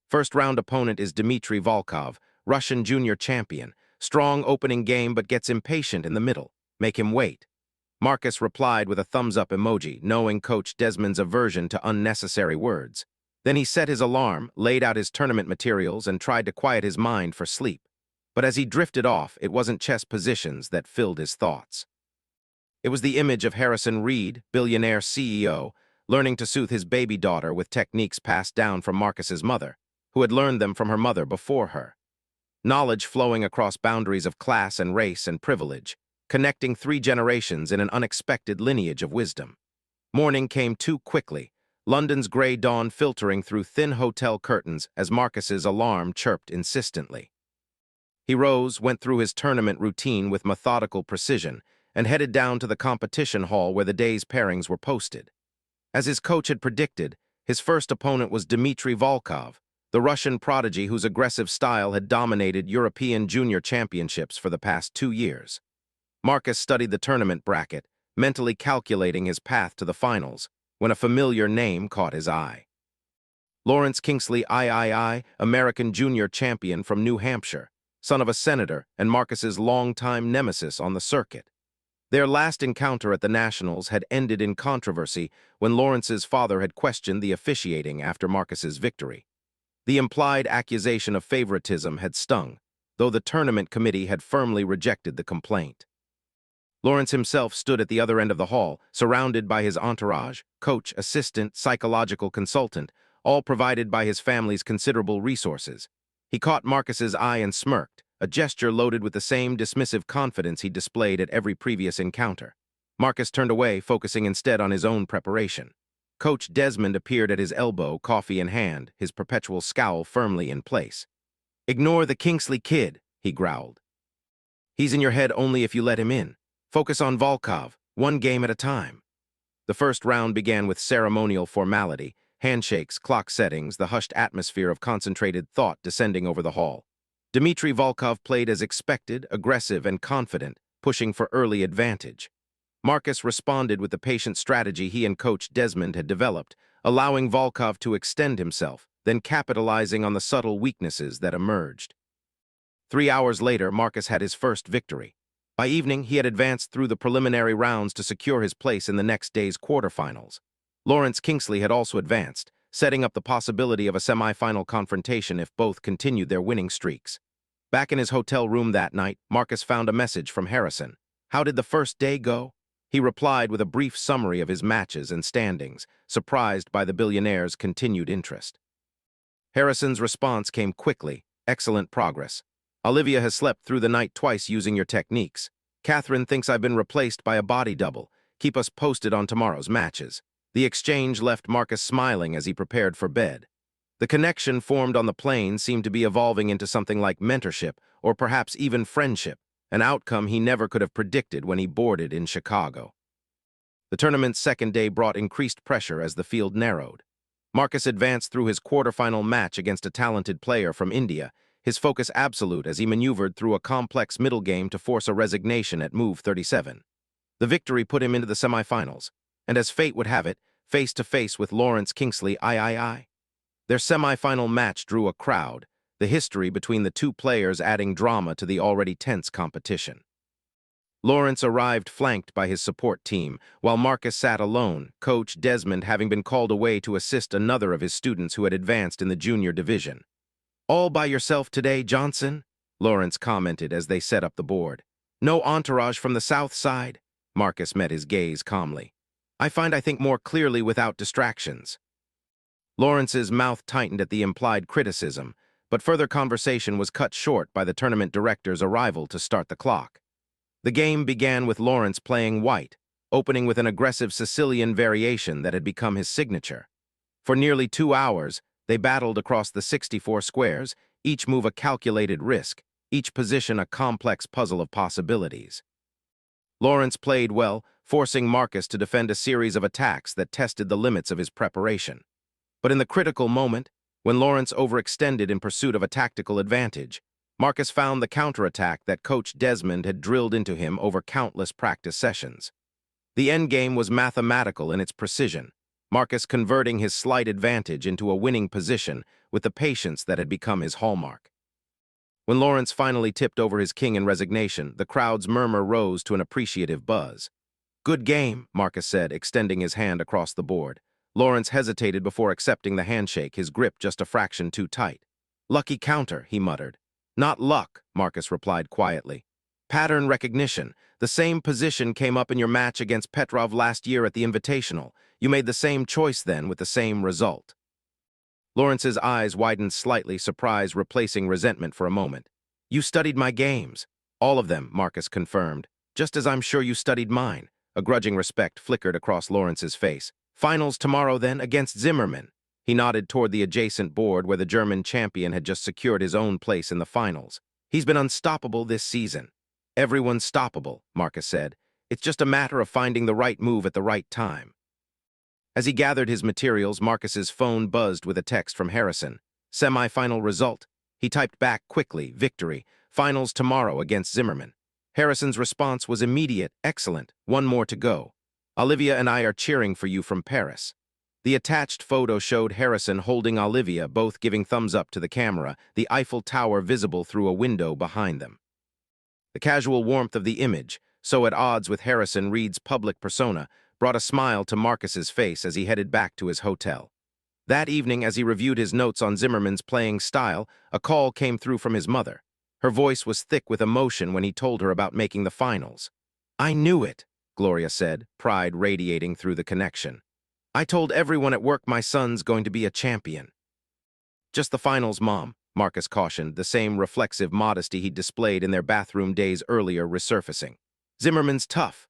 First-round opponent is Dmitry Volkov, Russian junior champion. Strong opening game but gets impatient in the middle. Make him wait. Marcus replied with a thumbs-up emoji, knowing Coach Desmond's aversion to unnecessary words. Then he set his alarm, laid out his tournament materials, and tried to quiet his mind for sleep. But as he drifted off, it wasn't chess positions that filled his thoughts. It was the image of Harrison Reed, billionaire CEO, learning to soothe his baby daughter with techniques passed down from Marcus's mother, who had learned them from her mother before her. Knowledge flowing across boundaries of class and race and privilege, connecting 3 generations in an unexpected lineage of wisdom. Morning came too quickly, London's gray dawn filtering through thin hotel curtains as Marcus's alarm chirped insistently. He rose, went through his tournament routine with methodical precision, and headed down to the competition hall where the day's pairings were posted. As his coach had predicted, his first opponent was Dmitry Volkov, the Russian prodigy whose aggressive style had dominated European junior championships for the past 2 years. Marcus studied the tournament bracket, mentally calculating his path to the finals, when a familiar name caught his eye. Lawrence Kingsley III, American junior champion from New Hampshire, son of a senator and Marcus's longtime nemesis on the circuit. Their last encounter at the Nationals had ended in controversy when Lawrence's father had questioned the officiating after Marcus's victory. The implied accusation of favoritism had stung, though the tournament committee had firmly rejected the complaint. Lawrence himself stood at the other end of the hall, surrounded by his entourage, coach, assistant, psychological consultant, all provided by his family's considerable resources. He caught Marcus's eye and smirked, a gesture loaded with the same dismissive confidence he displayed at every previous encounter. Marcus turned away, focusing instead on his own preparation. Coach Desmond appeared at his elbow, coffee in hand, his perpetual scowl firmly in place. "Ignore the Kingsley kid," he growled. "He's in your head only if you let him in. Focus on Volkov, 1 game at a time." The first round began with ceremonial formality, handshakes, clock settings, the hushed atmosphere of concentrated thought descending over the hall. Dmitry Volkov played as expected, aggressive and confident, pushing for early advantage. Marcus responded with the patient strategy he and Coach Desmond had developed, allowing Volkov to extend himself, then capitalizing on the subtle weaknesses that emerged. 3 hours later, Marcus had his first victory. By evening, he had advanced through the preliminary rounds to secure his place in the next day's quarterfinals. Lawrence Kingsley had also advanced, setting up the possibility of a semi-final confrontation if both continued their winning streaks. Back in his hotel room that night, Marcus found a message from Harrison. "How did the first day go?" He replied with a brief summary of his matches and standings, surprised by the billionaire's continued interest. Harrison's response came quickly. "Excellent progress. Olivia has slept through the night twice using your techniques. Catherine thinks I've been replaced by a body double. Keep us posted on tomorrow's matches." The exchange left Marcus smiling as he prepared for bed. The connection formed on the plane seemed to be evolving into something like mentorship, or perhaps even friendship, an outcome he never could have predicted when he boarded in Chicago. The tournament's second day brought increased pressure as the field narrowed. Marcus advanced through his quarterfinal match against a talented player from India, his focus absolute as he maneuvered through a complex middle game to force a resignation at move 37. The victory put him into the semifinals, and as fate would have it, face-to-face with Lawrence Kingsley III. Their semifinal match drew a crowd, the history between the two players adding drama to the already tense competition. Lawrence arrived flanked by his support team, while Marcus sat alone, Coach Desmond having been called away to assist another of his students who had advanced in the junior division. "All by yourself today, Johnson?" Lawrence commented as they set up the board. "No entourage from the south side?" Marcus met his gaze calmly. "I find I think more clearly without distractions." Lawrence's mouth tightened at the implied criticism, but further conversation was cut short by the tournament director's arrival to start the clock. The game began with Lawrence playing white, opening with an aggressive Sicilian variation that had become his signature. For nearly 2 hours, they battled across the 64 squares, each move a calculated risk, each position a complex puzzle of possibilities. Lawrence played well, forcing Marcus to defend a series of attacks that tested the limits of his preparation. But in the critical moment, when Lawrence overextended in pursuit of a tactical advantage, Marcus found the counterattack that Coach Desmond had drilled into him over countless practice sessions. The endgame was mathematical in its precision, Marcus converting his slight advantage into a winning position with the patience that had become his hallmark. When Lawrence finally tipped over his king in resignation, the crowd's murmur rose to an appreciative buzz. "Good game," Marcus said, extending his hand across the board. Lawrence hesitated before accepting the handshake, his grip just a fraction too tight. "Lucky counter," he muttered. "Not luck," Marcus replied quietly. "Pattern recognition. The same position came up in your match against Petrov last year at the Invitational. You made the same choice then with the same result." Lawrence's eyes widened slightly, surprise replacing resentment for a moment. "You studied my games." "All of them," Marcus confirmed. "Just as I'm sure you studied mine." A grudging respect flickered across Lawrence's face. "Finals tomorrow, then, against Zimmerman." He nodded toward the adjacent board where the German champion had just secured his own place in the finals. "He's been unstoppable this season." "Everyone's stoppable," Marcus said. "It's just a matter of finding the right move at the right time." As he gathered his materials, Marcus's phone buzzed with a text from Harrison. "Semi-final result." He typed back quickly, "Victory. Finals tomorrow against Zimmerman." Harrison's response was immediate, "Excellent. One more to go. Olivia and I are cheering for you from Paris." The attached photo showed Harrison holding Olivia, both giving thumbs up to the camera, the Eiffel Tower visible through a window behind them. The casual warmth of the image, so at odds with Harrison Reed's public persona, brought a smile to Marcus's face as he headed back to his hotel. That evening, as he reviewed his notes on Zimmerman's playing style, a call came through from his mother. Her voice was thick with emotion when he told her about making the finals. "I knew it," Gloria said, pride radiating through the connection. "I told everyone at work my son's going to be a champion." "Just the finals, Mom," Marcus cautioned, the same reflexive modesty he'd displayed in their bathroom days earlier resurfacing. "Zimmerman's tough."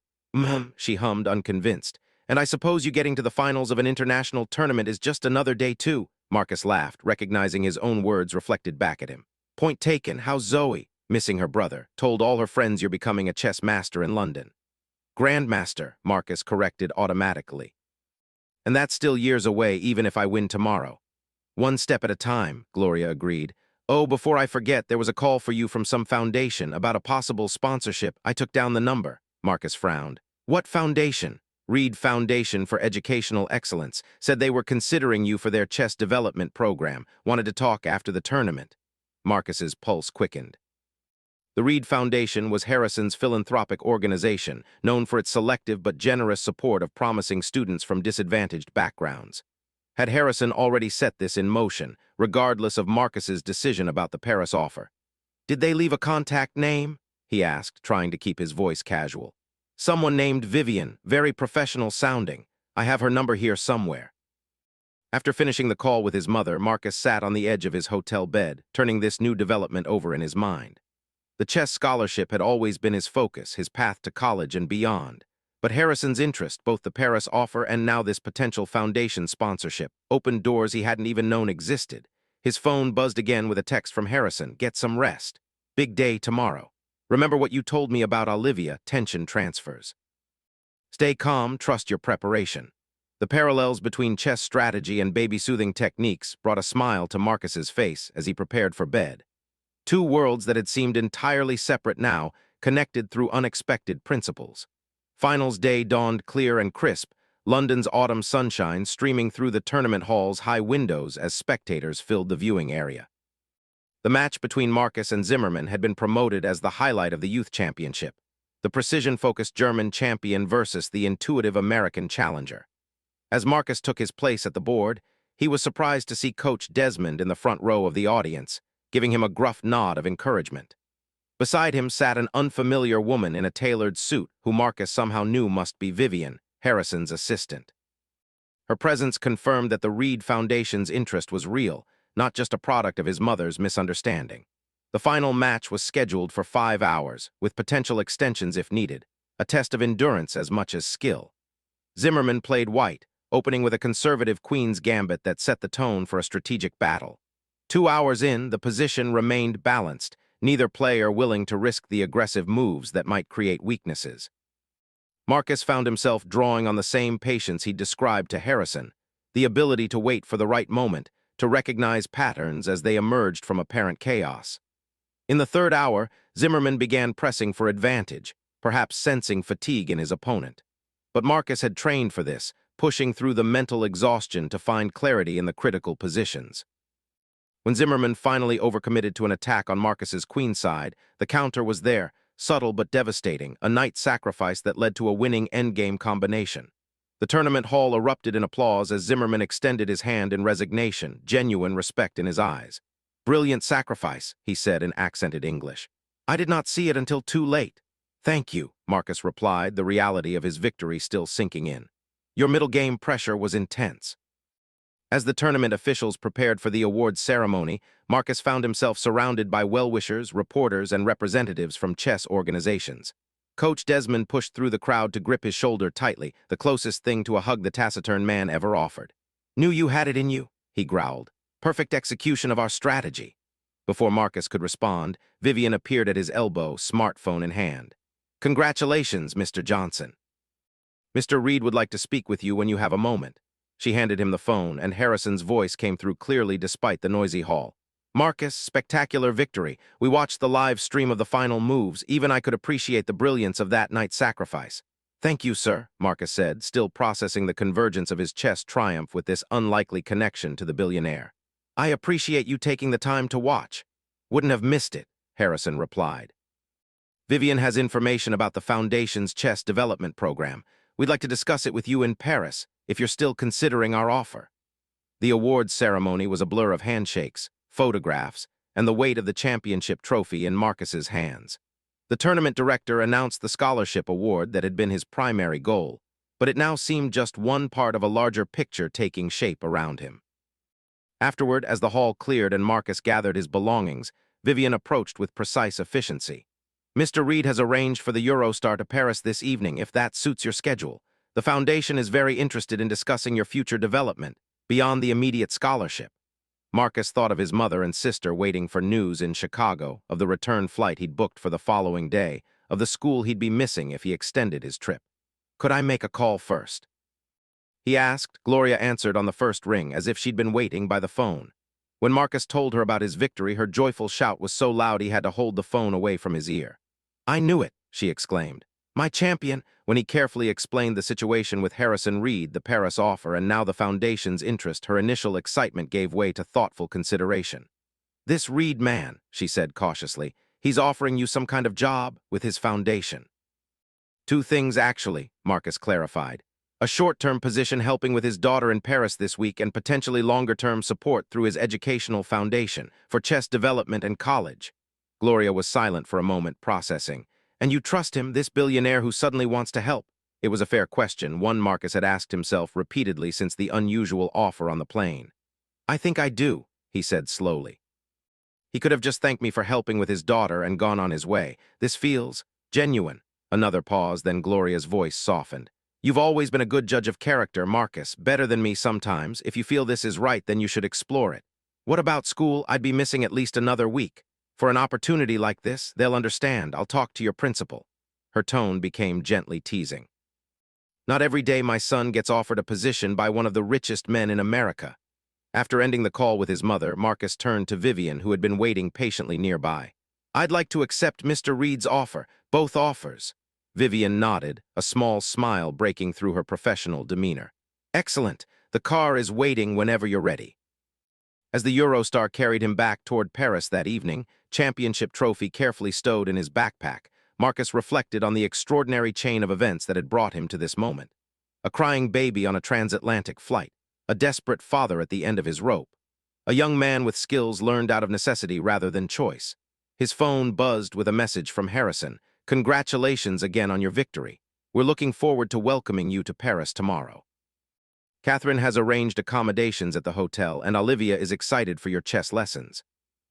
She hummed, unconvinced. "And I suppose you getting to the finals of an international tournament is just another day too." Marcus laughed, recognizing his own words reflected back at him. "Point taken. How's Zoe?" Missing her brother. "Told all her friends you're becoming a chess master in London." "Grandmaster," Marcus corrected automatically. "And that's still years away, even if I win tomorrow." "One step at a time," Gloria agreed. "Oh, before I forget, there was a call for you from some foundation about a possible sponsorship. I took down the number." Marcus frowned. "What foundation?" "Reed Foundation for Educational Excellence. Said they were considering you for their chess development program. Wanted to talk after the tournament." Marcus's pulse quickened. The Reed Foundation was Harrison's philanthropic organization, known for its selective but generous support of promising students from disadvantaged backgrounds. Had Harrison already set this in motion, regardless of Marcus's decision about the Paris offer? "Did they leave a contact name?" he asked, trying to keep his voice casual. "Someone named Vivian, very professional sounding. I have her number here somewhere." After finishing the call with his mother, Marcus sat on the edge of his hotel bed, turning this new development over in his mind. The chess scholarship had always been his focus, his path to college and beyond. But Harrison's interest, both the Paris offer and now this potential foundation sponsorship, opened doors he hadn't even known existed. His phone buzzed again with a text from Harrison. "Get some rest. Big day tomorrow. Remember what you told me about Olivia, tension transfers. Stay calm, trust your preparation." The parallels between chess strategy and baby-soothing techniques brought a smile to Marcus's face as he prepared for bed. Two worlds that had seemed entirely separate now, connected through unexpected principles. Finals day dawned clear and crisp, London's autumn sunshine streaming through the tournament hall's high windows as spectators filled the viewing area. The match between Marcus and Zimmerman had been promoted as the highlight of the youth championship. the precision-focused German champion versus the intuitive American challenger. As Marcus took his place at the board, he was surprised to see Coach Desmond in the front row of the audience, giving him a gruff nod of encouragement. Beside him sat an unfamiliar woman in a tailored suit who Marcus somehow knew must be Vivian, Harrison's assistant. Her presence confirmed that the Reed Foundation's interest was real, not just a product of his mother's misunderstanding. The final match was scheduled for 5 hours, with potential extensions if needed, a test of endurance as much as skill. Zimmerman played white, opening with a conservative queen's gambit that set the tone for a strategic battle. 2 hours in, the position remained balanced, neither player willing to risk the aggressive moves that might create weaknesses. Marcus found himself drawing on the same patience he'd described to Harrison, the ability to wait for the right moment, to recognize patterns as they emerged from apparent chaos. In the third hour, Zimmerman began pressing for advantage, perhaps sensing fatigue in his opponent. But Marcus had trained for this, pushing through the mental exhaustion to find clarity in the critical positions. When Zimmerman finally overcommitted to an attack on Marcus's queen side, the counter was there, subtle but devastating, a knight sacrifice that led to a winning endgame combination. The tournament hall erupted in applause as Zimmerman extended his hand in resignation, genuine respect in his eyes. "Brilliant sacrifice," he said in accented English. "I did not see it until too late." "Thank you," Marcus replied, the reality of his victory still sinking in. "Your middle game pressure was intense." As the tournament officials prepared for the awards ceremony, Marcus found himself surrounded by well-wishers, reporters, and representatives from chess organizations. Coach Desmond pushed through the crowd to grip his shoulder tightly, the closest thing to a hug the taciturn man ever offered. "Knew you had it in you," he growled. "Perfect execution of our strategy." Before Marcus could respond, Vivian appeared at his elbow, smartphone in hand. "Congratulations, Mr. Johnson. Mr. Reed would like to speak with you when you have a moment." She handed him the phone, and Harrison's voice came through clearly despite the noisy hall. "Marcus, spectacular victory. We watched the live stream of the final moves. Even I could appreciate the brilliance of that knight's sacrifice." "Thank you, sir," Marcus said, still processing the convergence of his chess triumph with this unlikely connection to the billionaire. "I appreciate you taking the time to watch." "Wouldn't have missed it," Harrison replied. "Vivian has information about the Foundation's chess development program. We'd like to discuss it with you in Paris, if you're still considering our offer." The awards ceremony was a blur of handshakes, photographs, and the weight of the championship trophy in Marcus's hands. The tournament director announced the scholarship award that had been his primary goal, but it now seemed just one part of a larger picture taking shape around him. Afterward, as the hall cleared and Marcus gathered his belongings, Vivian approached with precise efficiency. "Mr. Reed has arranged for the Eurostar to Paris this evening, if that suits your schedule. The Foundation is very interested in discussing your future development, beyond the immediate scholarship." Marcus thought of his mother and sister waiting for news in Chicago, of the return flight he'd booked for the following day, of the school he'd be missing if he extended his trip. "Could I make a call first?" he asked. Gloria answered on the first ring, as if she'd been waiting by the phone. When Marcus told her about his victory, her joyful shout was so loud he had to hold the phone away from his ear. "I knew it," she exclaimed. "My champion," when he carefully explained the situation with Harrison Reed, the Paris offer, and now the Foundation's interest, her initial excitement gave way to thoughtful consideration. "This Reed man," she said cautiously, "he's offering you some kind of job with his foundation." "Two things, actually," Marcus clarified. "A short-term position helping with his daughter in Paris this week and potentially longer-term support through his educational foundation for chess development and college." Gloria was silent for a moment, processing. "And you trust him, this billionaire who suddenly wants to help?" It was a fair question, one Marcus had asked himself repeatedly since the unusual offer on the plane. "I think I do," he said slowly. "He could have just thanked me for helping with his daughter and gone on his way. This feels genuine." Another pause, then Gloria's voice softened. "You've always been a good judge of character, Marcus, better than me sometimes. If you feel this is right, then you should explore it. What about school? I'd be missing at least another week. For an opportunity like this, they'll understand. I'll talk to your principal." Her tone became gently teasing. "Not every day my son gets offered a position by one of the richest men in America." After ending the call with his mother, Marcus turned to Vivian, who had been waiting patiently nearby. "I'd like to accept Mr. Reed's offer, both offers." Vivian nodded, a small smile breaking through her professional demeanor. "Excellent. The car is waiting whenever you're ready." As the Eurostar carried him back toward Paris that evening, championship trophy carefully stowed in his backpack, Marcus reflected on the extraordinary chain of events that had brought him to this moment. A crying baby on a transatlantic flight, a desperate father at the end of his rope, a young man with skills learned out of necessity rather than choice. His phone buzzed with a message from Harrison. "Congratulations again on your victory. We're looking forward to welcoming you to Paris tomorrow. Catherine has arranged accommodations at the hotel, and Olivia is excited for your chess lessons."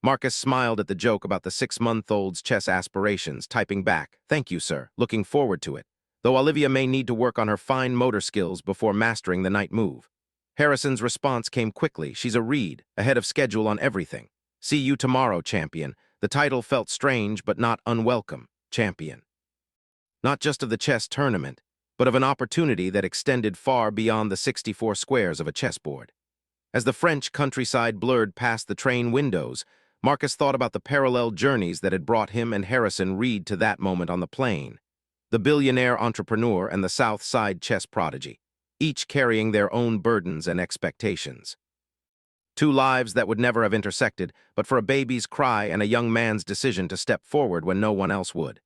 Marcus smiled at the joke about the 6-month-old's chess aspirations, typing back, "Thank you, sir. Looking forward to it. Though Olivia may need to work on her fine motor skills before mastering the knight move." Harrison's response came quickly. "She's a Reed, ahead of schedule on everything. See you tomorrow, champion." The title felt strange but not unwelcome. Champion. Not just of the chess tournament, but of an opportunity that extended far beyond the 64 squares of a chessboard. As the French countryside blurred past the train windows, Marcus thought about the parallel journeys that had brought him and Harrison Reed to that moment on the plane. The billionaire entrepreneur and the South Side chess prodigy, each carrying their own burdens and expectations. Two lives that would never have intersected, but for a baby's cry and a young man's decision to step forward when no one else would.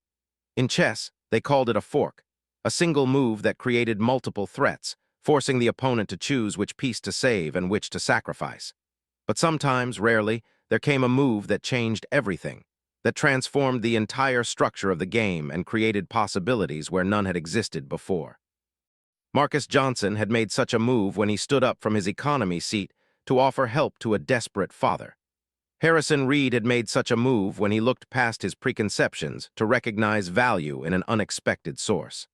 In chess, they called it a fork, a single move that created multiple threats, forcing the opponent to choose which piece to save and which to sacrifice. But sometimes, rarely, there came a move that changed everything, that transformed the entire structure of the game and created possibilities where none had existed before. Marcus Johnson had made such a move when he stood up from his economy seat to offer help to a desperate father. Harrison Reed had made such a move when he looked past his preconceptions to recognize value in an unexpected source.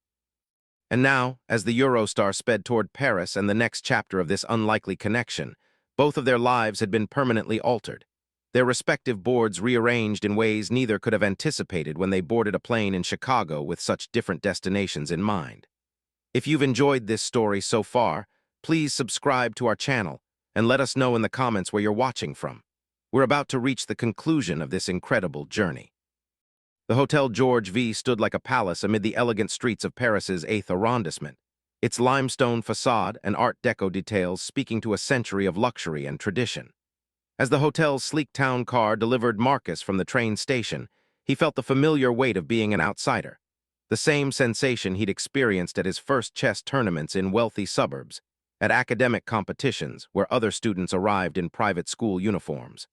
And now, as the Eurostar sped toward Paris and the next chapter of this unlikely connection, both of their lives had been permanently altered, their respective boards rearranged in ways neither could have anticipated when they boarded a plane in Chicago with such different destinations in mind. If you've enjoyed this story so far, please subscribe to our channel and let us know in the comments where you're watching from. We're about to reach the conclusion of this incredible journey. The Hotel George V stood like a palace amid the elegant streets of Paris's 8th arrondissement, its limestone facade and Art Deco details speaking to a century of luxury and tradition. As the hotel's sleek town car delivered Marcus from the train station, he felt the familiar weight of being an outsider, the same sensation he'd experienced at his first chess tournaments in wealthy suburbs, at academic competitions where other students arrived in private school uniforms.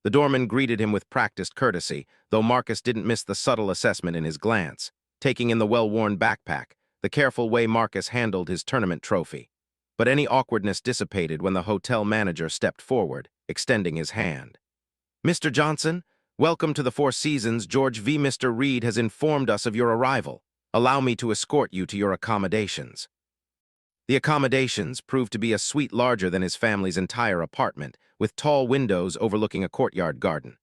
The doorman greeted him with practiced courtesy, though Marcus didn't miss the subtle assessment in his glance, taking in the well-worn backpack, the careful way Marcus handled his tournament trophy. But any awkwardness dissipated when the hotel manager stepped forward, extending his hand. "Mr. Johnson, welcome to the Four Seasons. George V. Mr. Reed has informed us of your arrival. Allow me to escort you to your accommodations." The accommodations proved to be a suite larger than his family's entire apartment, with tall windows overlooking a courtyard garden.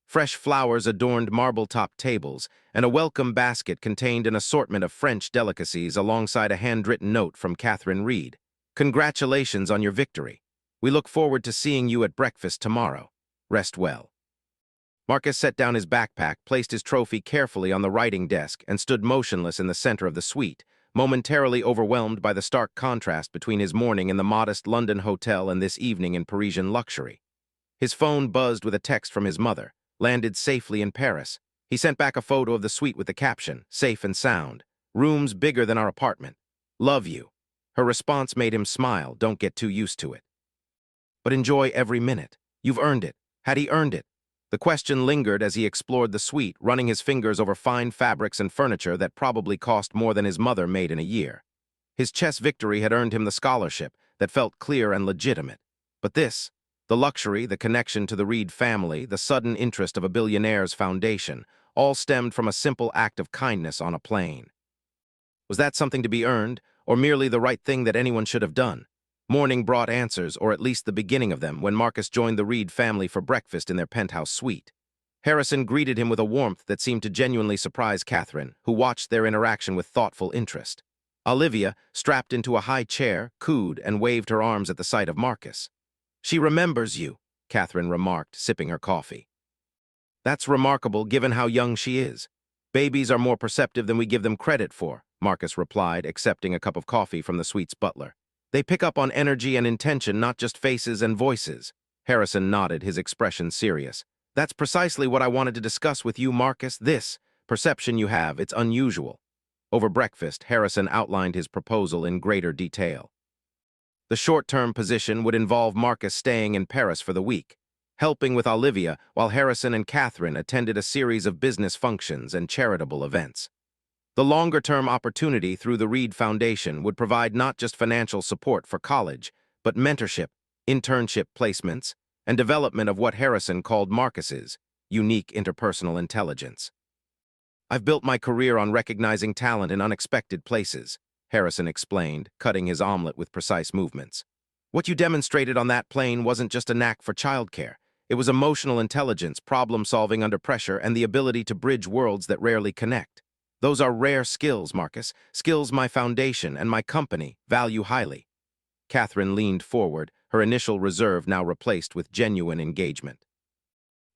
Fresh flowers adorned marble-topped tables, and a welcome basket contained an assortment of French delicacies alongside a handwritten note from Catherine Reed. "Congratulations on your victory. We look forward to seeing you at breakfast tomorrow. Rest well." Marcus set down his backpack, placed his trophy carefully on the writing desk, and stood motionless in the center of the suite, momentarily overwhelmed by the stark contrast between his morning in the modest London hotel and this evening in Parisian luxury. His phone buzzed with a text from his mother, landed safely in Paris. He sent back a photo of the suite with the caption, "Safe and sound. Rooms bigger than our apartment. Love you." Her response made him smile. "Don't get too used to it. But enjoy every minute. You've earned it." Had he earned it? The question lingered as he explored the suite, running his fingers over fine fabrics and furniture that probably cost more than his mother made in a year. His chess victory had earned him the scholarship that felt clear and legitimate. But this, the luxury, the connection to the Reed family, the sudden interest of a billionaire's foundation, all stemmed from a simple act of kindness on a plane. Was that something to be earned, or merely the right thing that anyone should have done? Morning brought answers, or at least the beginning of them, when Marcus joined the Reed family for breakfast in their penthouse suite. Harrison greeted him with a warmth that seemed to genuinely surprise Catherine, who watched their interaction with thoughtful interest. Olivia, strapped into a high chair, cooed and waved her arms at the sight of Marcus. "She remembers you," Catherine remarked, sipping her coffee. "That's remarkable, given how young she is. Babies are more perceptive than we give them credit for," Marcus replied, accepting a cup of coffee from the suite's butler. "They pick up on energy and intention, not just faces and voices." Harrison nodded, his expression serious. "That's precisely what I wanted to discuss with you, Marcus. This, Perception you have, it's unusual. Over breakfast, Harrison outlined his proposal in greater detail. The short-term position would involve Marcus staying in Paris for the week, helping with Olivia while Harrison and Catherine attended a series of business functions and charitable events. The longer-term opportunity through the Reed Foundation would provide not just financial support for college, but mentorship, internship placements, and development of what Harrison called Marcus's unique interpersonal intelligence. "I've built my career on recognizing talent in unexpected places," Harrison explained, cutting his omelet with precise movements. "What you demonstrated on that plane wasn't just a knack for childcare. It was emotional intelligence, problem-solving under pressure, and the ability to bridge worlds that rarely connect. Those are rare skills, Marcus, skills my foundation and my company value highly." Catherine leaned forward, her initial reserve now replaced with genuine engagement.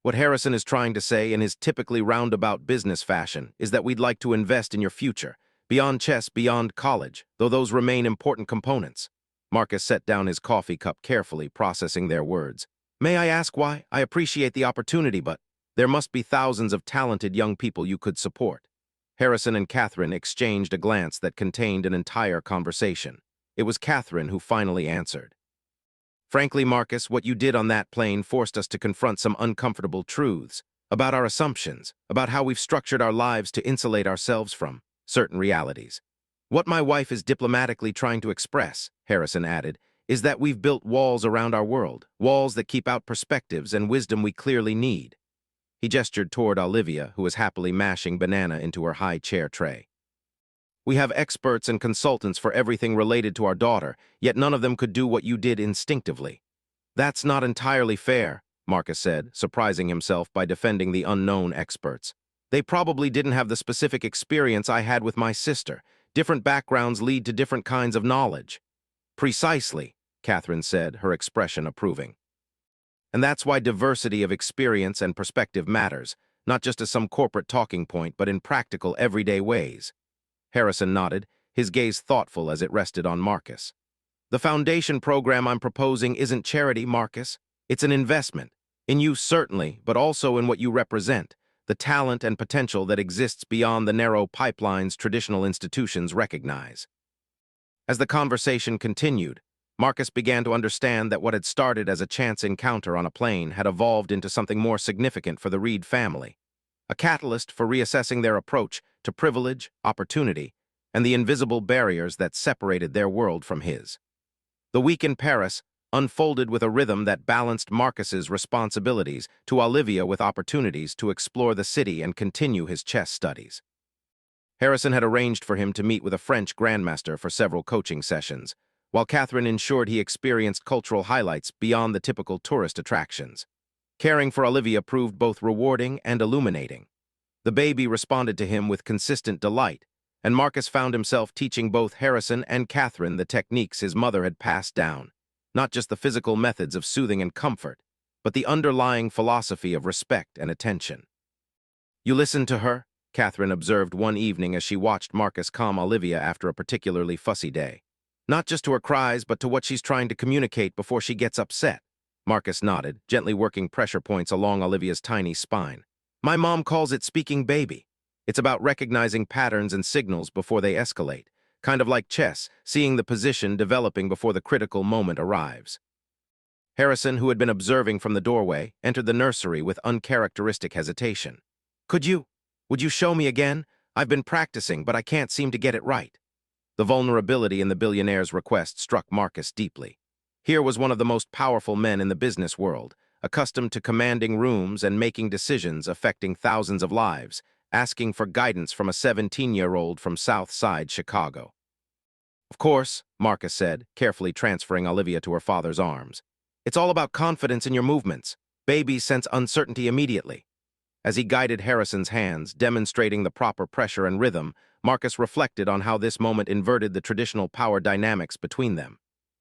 "What Harrison is trying to say in his typically roundabout business fashion is that we'd like to invest in your future, beyond chess, beyond college, though those remain important components." Marcus set down his coffee cup carefully, processing their words. "May I ask why? I appreciate the opportunity, but there must be thousands of talented young people you could support." Harrison and Catherine exchanged a glance that contained an entire conversation. It was Catherine who finally answered. "Frankly, Marcus, what you did on that plane forced us to confront some uncomfortable truths about our assumptions, about how we've structured our lives to insulate ourselves from certain realities. What my wife is diplomatically trying to express," Harrison added, "is that we've built walls around our world, walls that keep out perspectives and wisdom we clearly need." He gestured toward Olivia, who was happily mashing banana into her high chair tray. "We have experts and consultants for everything related to our daughter, yet none of them could do what you did instinctively." "That's not entirely fair," Marcus said, surprising himself by defending the unknown experts. "They probably didn't have the specific experience I had with my sister. Different backgrounds lead to different kinds of knowledge." "Precisely," Catherine said, her expression approving. "And that's why diversity of experience and perspective matters, not just as some corporate talking point, but in practical, everyday ways." Harrison nodded, his gaze thoughtful as it rested on Marcus. "The foundation program I'm proposing isn't charity, Marcus. It's an investment. In you, certainly, but also in what you represent, the talent and potential that exists beyond the narrow pipelines traditional institutions recognize." As the conversation continued, Marcus began to understand that what had started as a chance encounter on a plane had evolved into something more significant for the Reed family, a catalyst for reassessing their approach to privilege, opportunity, and the invisible barriers that separated their world from his. The week in Paris unfolded with a rhythm that balanced Marcus's responsibilities to Olivia with opportunities to explore the city and continue his chess studies. Harrison had arranged for him to meet with a French grandmaster for several coaching sessions, while Catherine ensured he experienced cultural highlights beyond the typical tourist attractions. Caring for Olivia proved both rewarding and illuminating. The baby responded to him with consistent delight, and Marcus found himself teaching both Harrison and Catherine the techniques his mother had passed down, not just the physical methods of soothing and comfort, but the underlying philosophy of respect and attention. "You listened to her?" Catherine observed one evening as she watched Marcus calm Olivia after a particularly fussy day. "Not just to her cries, but to what she's trying to communicate before she gets upset." Marcus nodded, gently working pressure points along Olivia's tiny spine. "My mom calls it speaking baby. It's about recognizing patterns and signals before they escalate, kind of like chess, seeing the position developing before the critical moment arrives." Harrison, who had been observing from the doorway, entered the nursery with uncharacteristic hesitation. Would you show me again? I've been practicing, but I can't seem to get it right." The vulnerability in the billionaire's request struck Marcus deeply. Here was one of the most powerful men in the business world, accustomed to commanding rooms and making decisions affecting thousands of lives, asking for guidance from a 17-year-old from South Side Chicago. "Of course," Marcus said, carefully transferring Olivia to her father's arms. "It's all about confidence in your movements. Babies sense uncertainty immediately." As he guided Harrison's hands, demonstrating the proper pressure and rhythm, Marcus reflected on how this moment inverted the traditional power dynamics between them.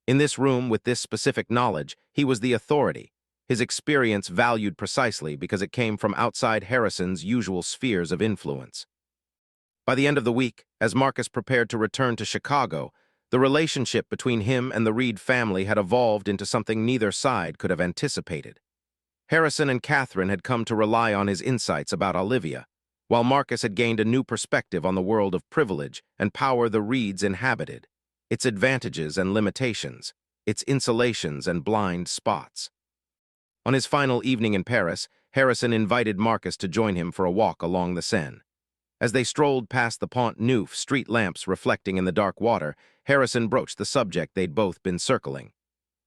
In this room, with this specific knowledge, he was the authority, his experience valued precisely because it came from outside Harrison's usual spheres of influence. By the end of the week, as Marcus prepared to return to Chicago, the relationship between him and the Reed family had evolved into something neither side could have anticipated. Harrison and Catherine had come to rely on his insights about Olivia, while Marcus had gained a new perspective on the world of privilege and power the Reeds inhabited, its advantages and limitations, its insulations and blind spots. On his final evening in Paris, Harrison invited Marcus to join him for a walk along the Seine. As they strolled past the Pont Neuf, street lamps reflecting in the dark water, Harrison broached the subject they'd both been circling.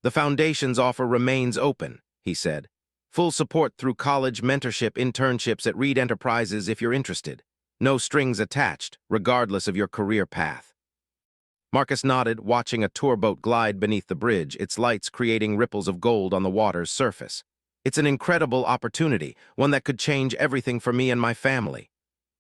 "The Foundation's offer remains open," he said. "Full support through college, mentorship, internships at Reed Enterprises if you're interested. No strings attached, regardless of your career path." Marcus nodded, watching a tour boat glide beneath the bridge, its lights creating ripples of gold on the water's surface. "It's an incredible opportunity, one that could change everything for me and my family."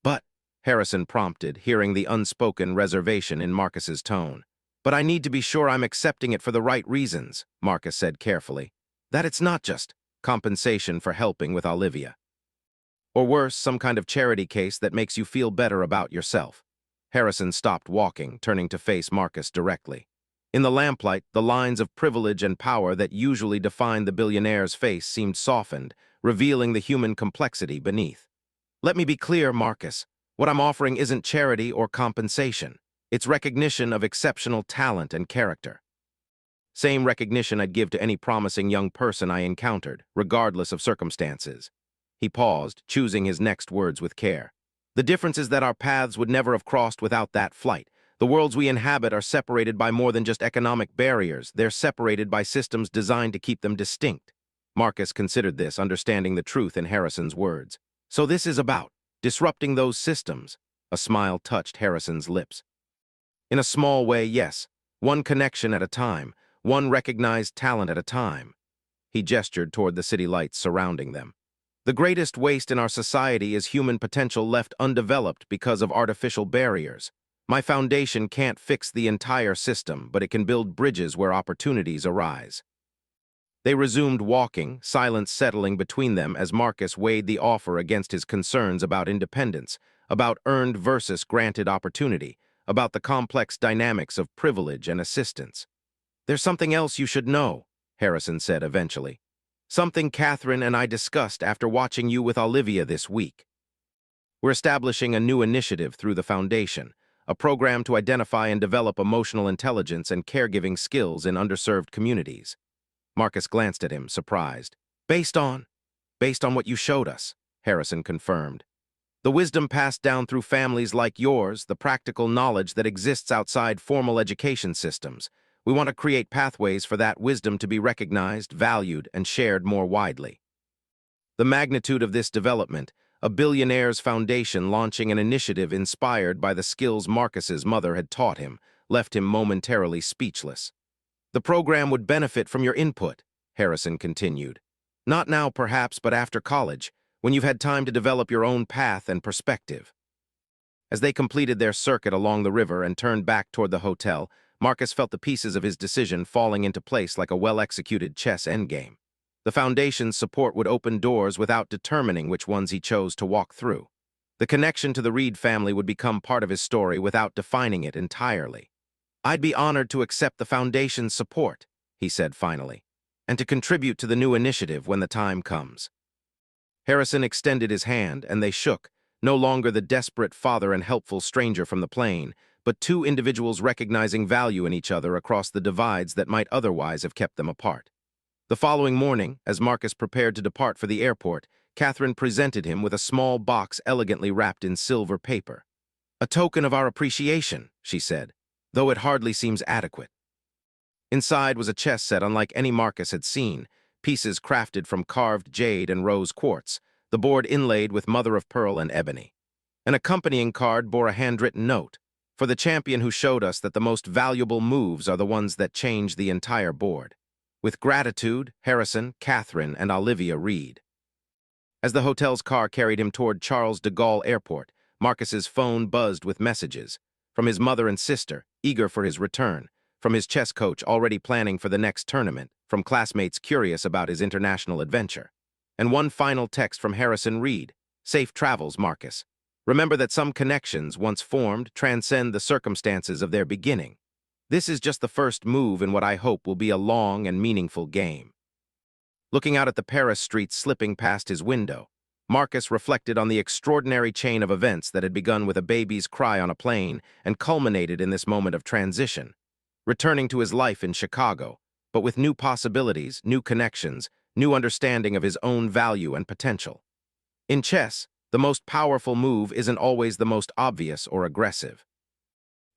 "But," Harrison prompted, hearing the unspoken reservation in Marcus's tone. "But I need to be sure I'm accepting it for the right reasons," Marcus said carefully. "That it's not just compensation for helping with Olivia. Or worse, some kind of charity case that makes you feel better about yourself." Harrison stopped walking, turning to face Marcus directly. In the lamplight, the lines of privilege and power that usually defined the billionaire's face seemed softened, revealing the human complexity beneath. "Let me be clear, Marcus. What I'm offering isn't charity or compensation. It's recognition of exceptional talent and character. Same recognition I'd give to any promising young person I encountered, regardless of circumstances." He paused, choosing his next words with care. "The difference is that our paths would never have crossed without that flight. The worlds we inhabit are separated by more than just economic barriers. They're separated by systems designed to keep them distinct." Marcus considered this, understanding the truth in Harrison's words. "So this is about disrupting those systems." A smile touched Harrison's lips. "In a small way, yes. One connection at a time. One recognized talent at a time." He gestured toward the city lights surrounding them. "The greatest waste in our society is human potential left undeveloped because of artificial barriers. My foundation can't fix the entire system, but it can build bridges where opportunities arise." They resumed walking, silence settling between them as Marcus weighed the offer against his concerns about independence, about earned versus granted opportunity, about the complex dynamics of privilege and assistance. "There's something else you should know," Harrison said eventually. "Something Catherine and I discussed after watching you with Olivia this week. We're establishing a new initiative through the Foundation, a program to identify and develop emotional intelligence and caregiving skills in underserved communities." Marcus glanced at him, surprised. Based on what you showed us," Harrison confirmed. "The wisdom passed down through families like yours, the practical knowledge that exists outside formal education systems. We want to create pathways for that wisdom to be recognized, valued, and shared more widely." The magnitude of this development, a billionaire's foundation launching an initiative inspired by the skills Marcus's mother had taught him, left him momentarily speechless. "The program would benefit from your input," Harrison continued. "Not now, perhaps, but after college, when you've had time to develop your own path and perspective." As they completed their circuit along the river and turned back toward the hotel, Marcus felt the pieces of his decision falling into place like a well-executed chess endgame. The Foundation's support would open doors without determining which ones he chose to walk through. The connection to the Reed family would become part of his story without defining it entirely. "I'd be honored to accept the Foundation's support," he said finally, "and to contribute to the new initiative when the time comes." Harrison extended his hand, and they shook, no longer the desperate father and helpful stranger from the plane, but two individuals recognizing value in each other across the divides that might otherwise have kept them apart. The following morning, as Marcus prepared to depart for the airport, Catherine presented him with a small box elegantly wrapped in silver paper. "A token of our appreciation," she said, "though it hardly seems adequate." Inside was a chess set unlike any Marcus had seen, pieces crafted from carved jade and rose quartz, the board inlaid with mother-of-pearl and ebony. An accompanying card bore a handwritten note, "For the champion who showed us that the most valuable moves are the ones that change the entire board. With gratitude, Harrison, Catherine, and Olivia Reed." As the hotel's car carried him toward Charles de Gaulle Airport, Marcus's phone buzzed with messages. From his mother and sister, eager for his return. From his chess coach, already planning for the next tournament. From classmates curious about his international adventure. And one final text from Harrison Reed. "Safe travels, Marcus. Remember that some connections, once formed, transcend the circumstances of their beginning. This is just the first move in what I hope will be a long and meaningful game." Looking out at the Paris streets slipping past his window, Marcus reflected on the extraordinary chain of events that had begun with a baby's cry on a plane and culminated in this moment of transition, returning to his life in Chicago, but with new possibilities, new connections, new understanding of his own value and potential. In chess, the most powerful move isn't always the most obvious or aggressive.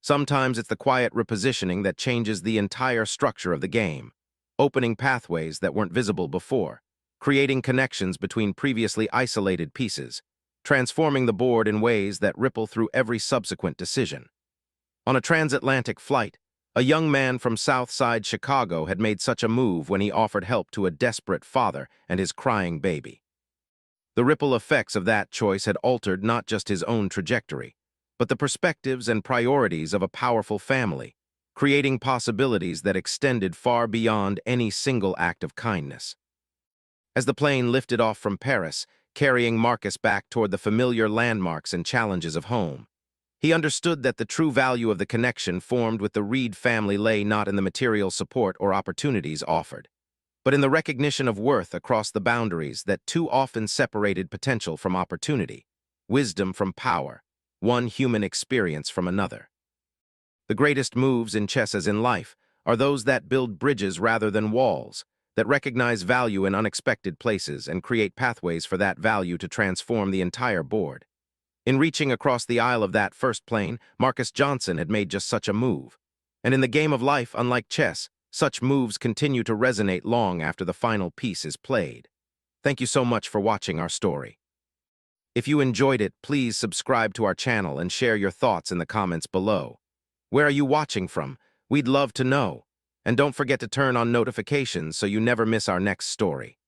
Sometimes it's the quiet repositioning that changes the entire structure of the game, opening pathways that weren't visible before, creating connections between previously isolated pieces, transforming the board in ways that ripple through every subsequent decision. On a transatlantic flight, a young man from South Side Chicago had made such a move when he offered help to a desperate father and his crying baby. The ripple effects of that choice had altered not just his own trajectory, but the perspectives and priorities of a powerful family, creating possibilities that extended far beyond any single act of kindness. As the plane lifted off from Paris, carrying Marcus back toward the familiar landmarks and challenges of home, he understood that the true value of the connection formed with the Reed family lay not in the material support or opportunities offered, but in the recognition of worth across the boundaries that too often separated potential from opportunity, wisdom from power, one human experience from another. The greatest moves in chess as in life are those that build bridges rather than walls, that recognize value in unexpected places and create pathways for that value to transform the entire board. In reaching across the aisle of that first plane, Marcus Johnson had made just such a move. And in the game of life, unlike chess, such moves continue to resonate long after the final piece is played. Thank you so much for watching our story. If you enjoyed it, please subscribe to our channel and share your thoughts in the comments below. Where are you watching from? We'd love to know. And don't forget to turn on notifications so you never miss our next story.